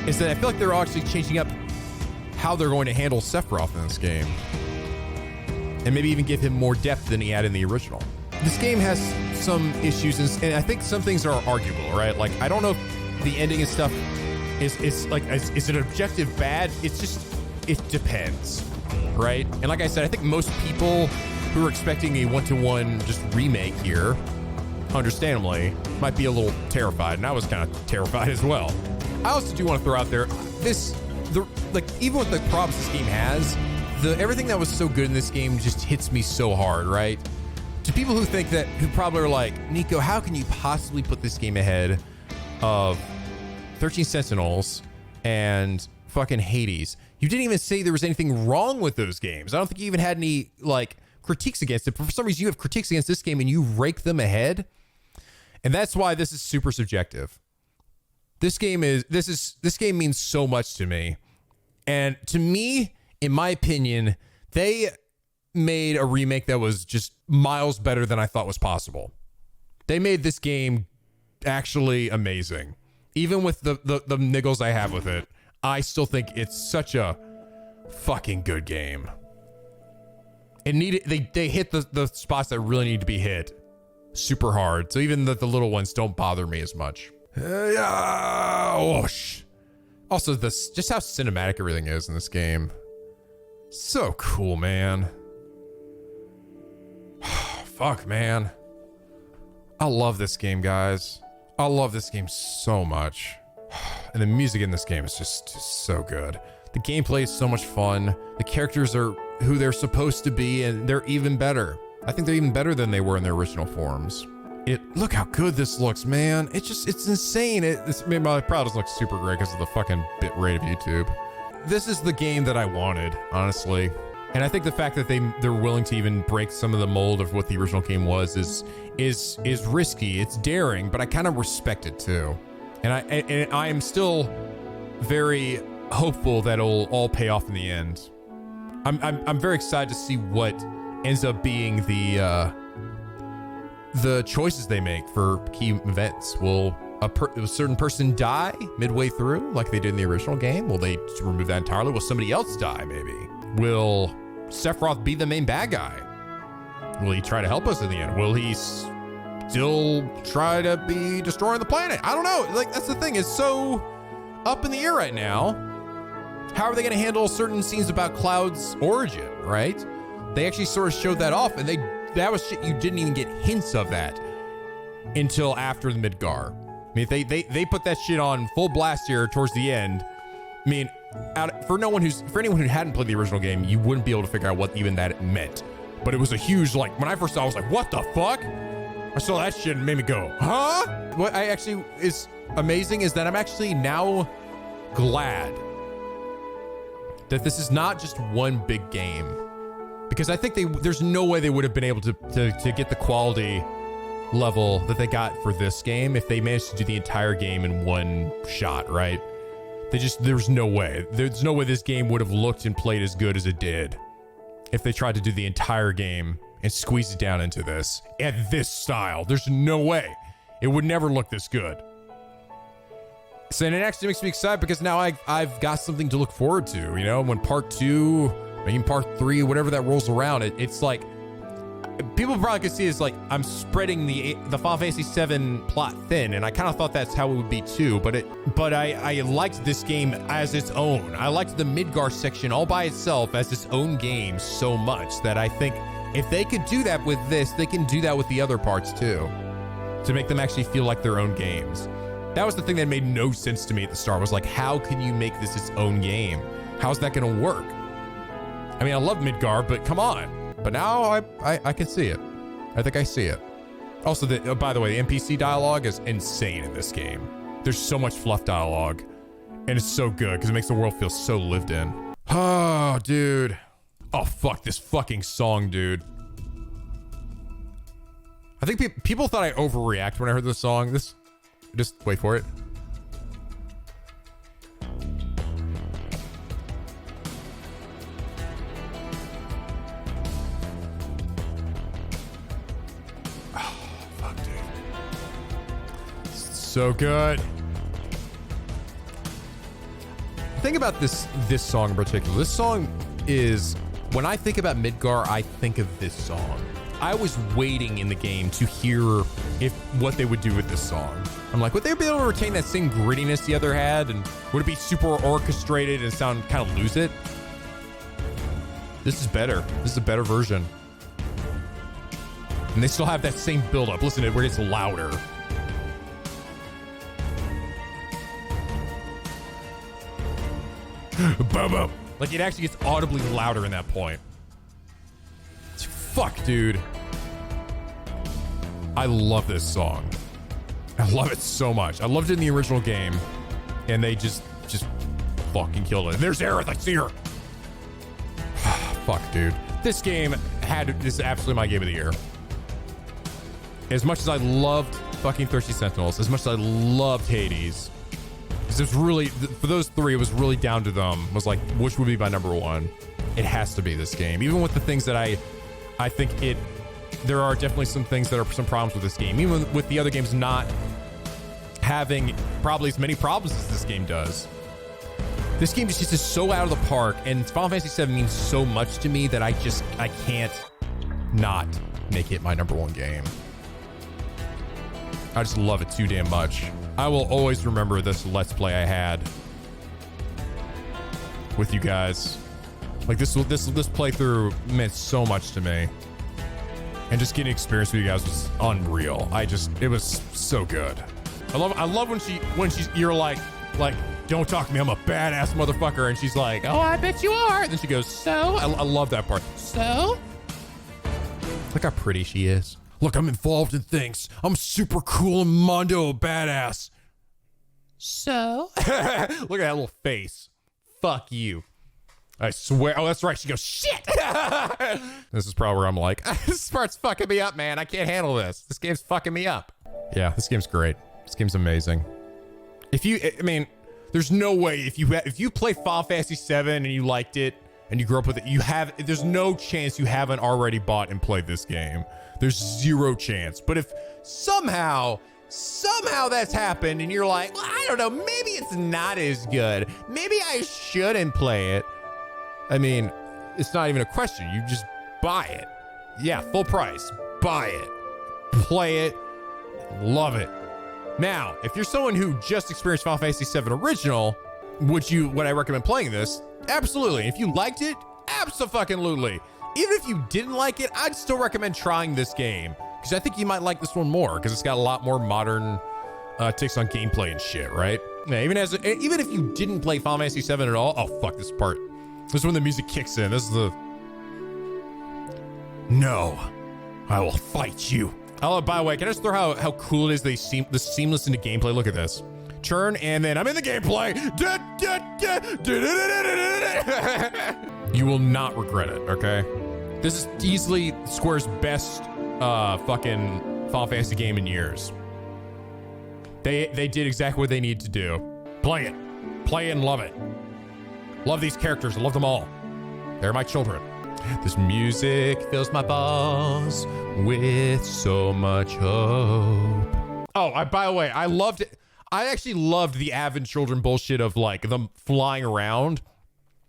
Is that I feel like they're actually changing up how they're going to handle Sephiroth in this game. And maybe even give him more depth than he had in the original. This game has some issues, and I think some things are arguable, right? Like, I don't know if the ending and stuff is it objective bad? It's just, it depends. Right? And like I said, I think most people who are expecting a one-to-one just remake here, understandably, might be a little terrified. And I was kind of terrified as well. I also do want to throw out there, even with the problems this game has, everything that was so good in this game just hits me so hard, right? To people who think that, who probably are like, Nico, how can you possibly put this game ahead of 13 Sentinels and fucking Hades? You didn't even say there was anything wrong with those games. I don't think you even had any like critiques against it. But for some reason, you have critiques against this game and you rake them ahead. And that's why this is super subjective. This game means so much to me. And to me, in my opinion, they made a remake that was just miles better than I thought was possible. They made this game actually amazing. Even with the niggles I have with it, I still think it's such a fucking good game. They hit the spots that really need to be hit super hard. So even the little ones don't bother me as much. Also, just how cinematic everything is in this game. So cool, man. Fuck, man. I love this game, guys. I love this game so much. And the music in this game is just so good. The gameplay is so much fun. The characters are who they're supposed to be, and they're even better. I think they're even better than they were in their original forms. Look how good this looks, man. It's insane. My probably doesn't look super great because of the fucking bit rate of YouTube. This is the game that I wanted, honestly. And I think the fact that they're willing to even break some of the mold of what the original game was is risky. It's daring, but I kind of respect it too. And I am still very hopeful that it'll all pay off in the end. I'm very excited to see what ends up being the choices they make for key events. We'll a certain person die midway through like they did in the original game? Will they remove that entirely? Will somebody else die maybe? Will Sephiroth be the main bad guy? Will he try to help us in the end? Will he still try to be destroying the planet? I don't know. Like, that's the thing. It's so up in the air right now. How are they going to handle certain scenes about Cloud's origin, right? They actually sort of showed that off, and that was shit you didn't even get hints of that until after the Midgar. I mean, they put that shit on full blast here towards the end. I mean, for anyone who hadn't played the original game, you wouldn't be able to figure out what even that meant. But it was a huge, like, when I first saw it, I was like, what the fuck? I saw that shit and made me go, huh? What I actually is amazing is that I'm actually now glad that this is not just one big game, because I think there's no way they would have been able to get the quality level that they got for this game if they managed to do the entire game in one shot, right? There's no way. There's no way this game would have looked and played as good as it did if they tried to do the entire game and squeeze it down into this at this style. There's no way. It would never look this good. So, and it actually makes me excited because now I've got something to look forward to, you know, when part 2, or even part 3, whatever that rolls around, it's like, people probably could see it as like, I'm spreading the Final Fantasy VII plot thin, and I kind of thought that's how it would be too, but I liked this game as its own. I liked the Midgar section all by itself as its own game so much that I think if they could do that with this, they can do that with the other parts too, to make them actually feel like their own games. That was the thing that made no sense to me at the start, was like, how can you make this its own game? How's that gonna work? I mean, I love Midgar, but come on. But now I can see it. I think I see it. Also, by the way, the NPC dialogue is insane in this game. There's so much fluff dialogue, and it's so good because it makes the world feel so lived in. Oh, dude. Oh, fuck this fucking song, dude. I think people thought I overreact when I heard this song. Just wait for it. Oh, fuck, dude. So good. Think about this song in particular. This song is, when I think about Midgar, I think of this song. I was waiting in the game to hear what they would do with this song. I'm like, would they be able to retain that same grittiness the other had? And would it be super orchestrated and sound kind of lose it? This is better. This is a better version. And they still have that same buildup. Listen to it where it's louder. Boom, boom. Like, it actually gets audibly louder in that point. Fuck, dude. I love this song. I love it so much. I loved it in the original game, and they just fucking killed it. There's Aerith, I see her. Fuck, dude. This game this is absolutely my game of the year. As much as I loved fucking Thirsty Sentinels, as much as I loved Hades, because it was really, for those three, it was really down to them. Was like, which would be my number one? It has to be this game. Even with the things that I think there are definitely some things that are some problems with this game, even with the other games not having probably as many problems as this game does. This game just is so out of the park, and Final Fantasy VII means so much to me that I can't not make it my number one game. I just love it too damn much. I will always remember this Let's Play I had with you guys. Like, this playthrough meant so much to me. And just getting experience with you guys was unreal. It was so good. I love when you're like, don't talk to me, I'm a badass motherfucker. And she's like, oh, I bet you are. And then she goes, so? I love that part. So? Look how pretty she is. Look, I'm involved in things. I'm super cool and mondo badass. So? Look at that little face. Fuck you. I swear. Oh, that's right. She goes, shit. This is probably where I'm like, this part's fucking me up, man. I can't handle this. This game's fucking me up. Yeah, this game's great. This game's amazing. I mean, there's no way if you play Final Fantasy VII and you liked it and you grew up with it, there's no chance you haven't already bought and played this game. There's zero chance. But if somehow, somehow that's happened and you're like, well, I don't know, maybe it's not as good. Maybe I shouldn't play it. I mean, it's not even a question. You just buy it. Yeah, full price. Buy it. Play it. Love it. Now, if you're someone who just experienced Final Fantasy VII Original, would I recommend playing this? Absolutely. If you liked it, abso-fucking-lutely. Even if you didn't like it, I'd still recommend trying this game because I think you might like this one more because it's got a lot more modern takes on gameplay and shit, right? Yeah, even if you didn't play Final Fantasy VII at all, oh fuck this part. This is when the music kicks in. This is the no, I will fight you. Oh, by the way, can I just throw how cool it is? The seamless into gameplay. Look at this. Turn and then I'm in the gameplay. You will not regret it. Okay, this is easily Square's best fucking Final Fantasy game in years. They did exactly what they need to do. Play it and love it. Love these characters. I love them all. They're my children. This music fills my balls with so much hope. Oh, by the way, I loved it. I actually loved the Avid children bullshit of like them flying around.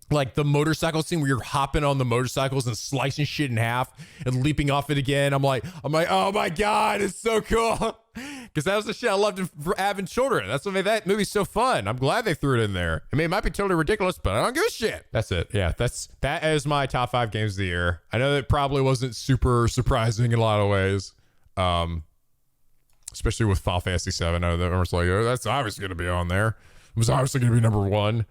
Like the motorcycle scene where you're hopping on the motorcycles and slicing shit in half and leaping off it again. I'm like, oh my God, it's so cool. Because that was the shit I loved in Avid Children. That's what made that movie so fun. I'm glad they threw it in there. I mean, it might be totally ridiculous, but I don't give a shit. That's it. Yeah, that is my top 5 games of the year. I know that probably wasn't super surprising in a lot of ways. Especially with Final Fantasy VII. I know that everyone's like, oh, that's obviously going to be on there. It was obviously going to be number 1.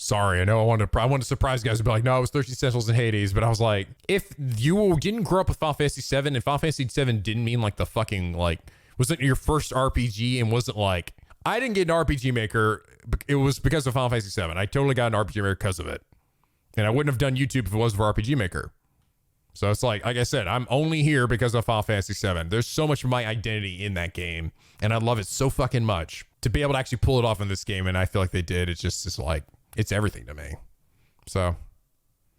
Sorry, I know I wanted to surprise you guys and be like, no, it was 13 Essentials in Hades, but I was like, if you didn't grow up with Final Fantasy VII and Final Fantasy VII didn't mean like the fucking like, wasn't your first RPG and wasn't like, I didn't get an RPG Maker, it was because of Final Fantasy VII. I totally got an RPG Maker because of it. And I wouldn't have done YouTube if it wasn't for RPG Maker. So it's like I said, I'm only here because of Final Fantasy VII. There's so much of my identity in that game, and I love it so fucking much. To be able to actually pull it off in this game, and I feel like they did, it's like, it's everything to me. So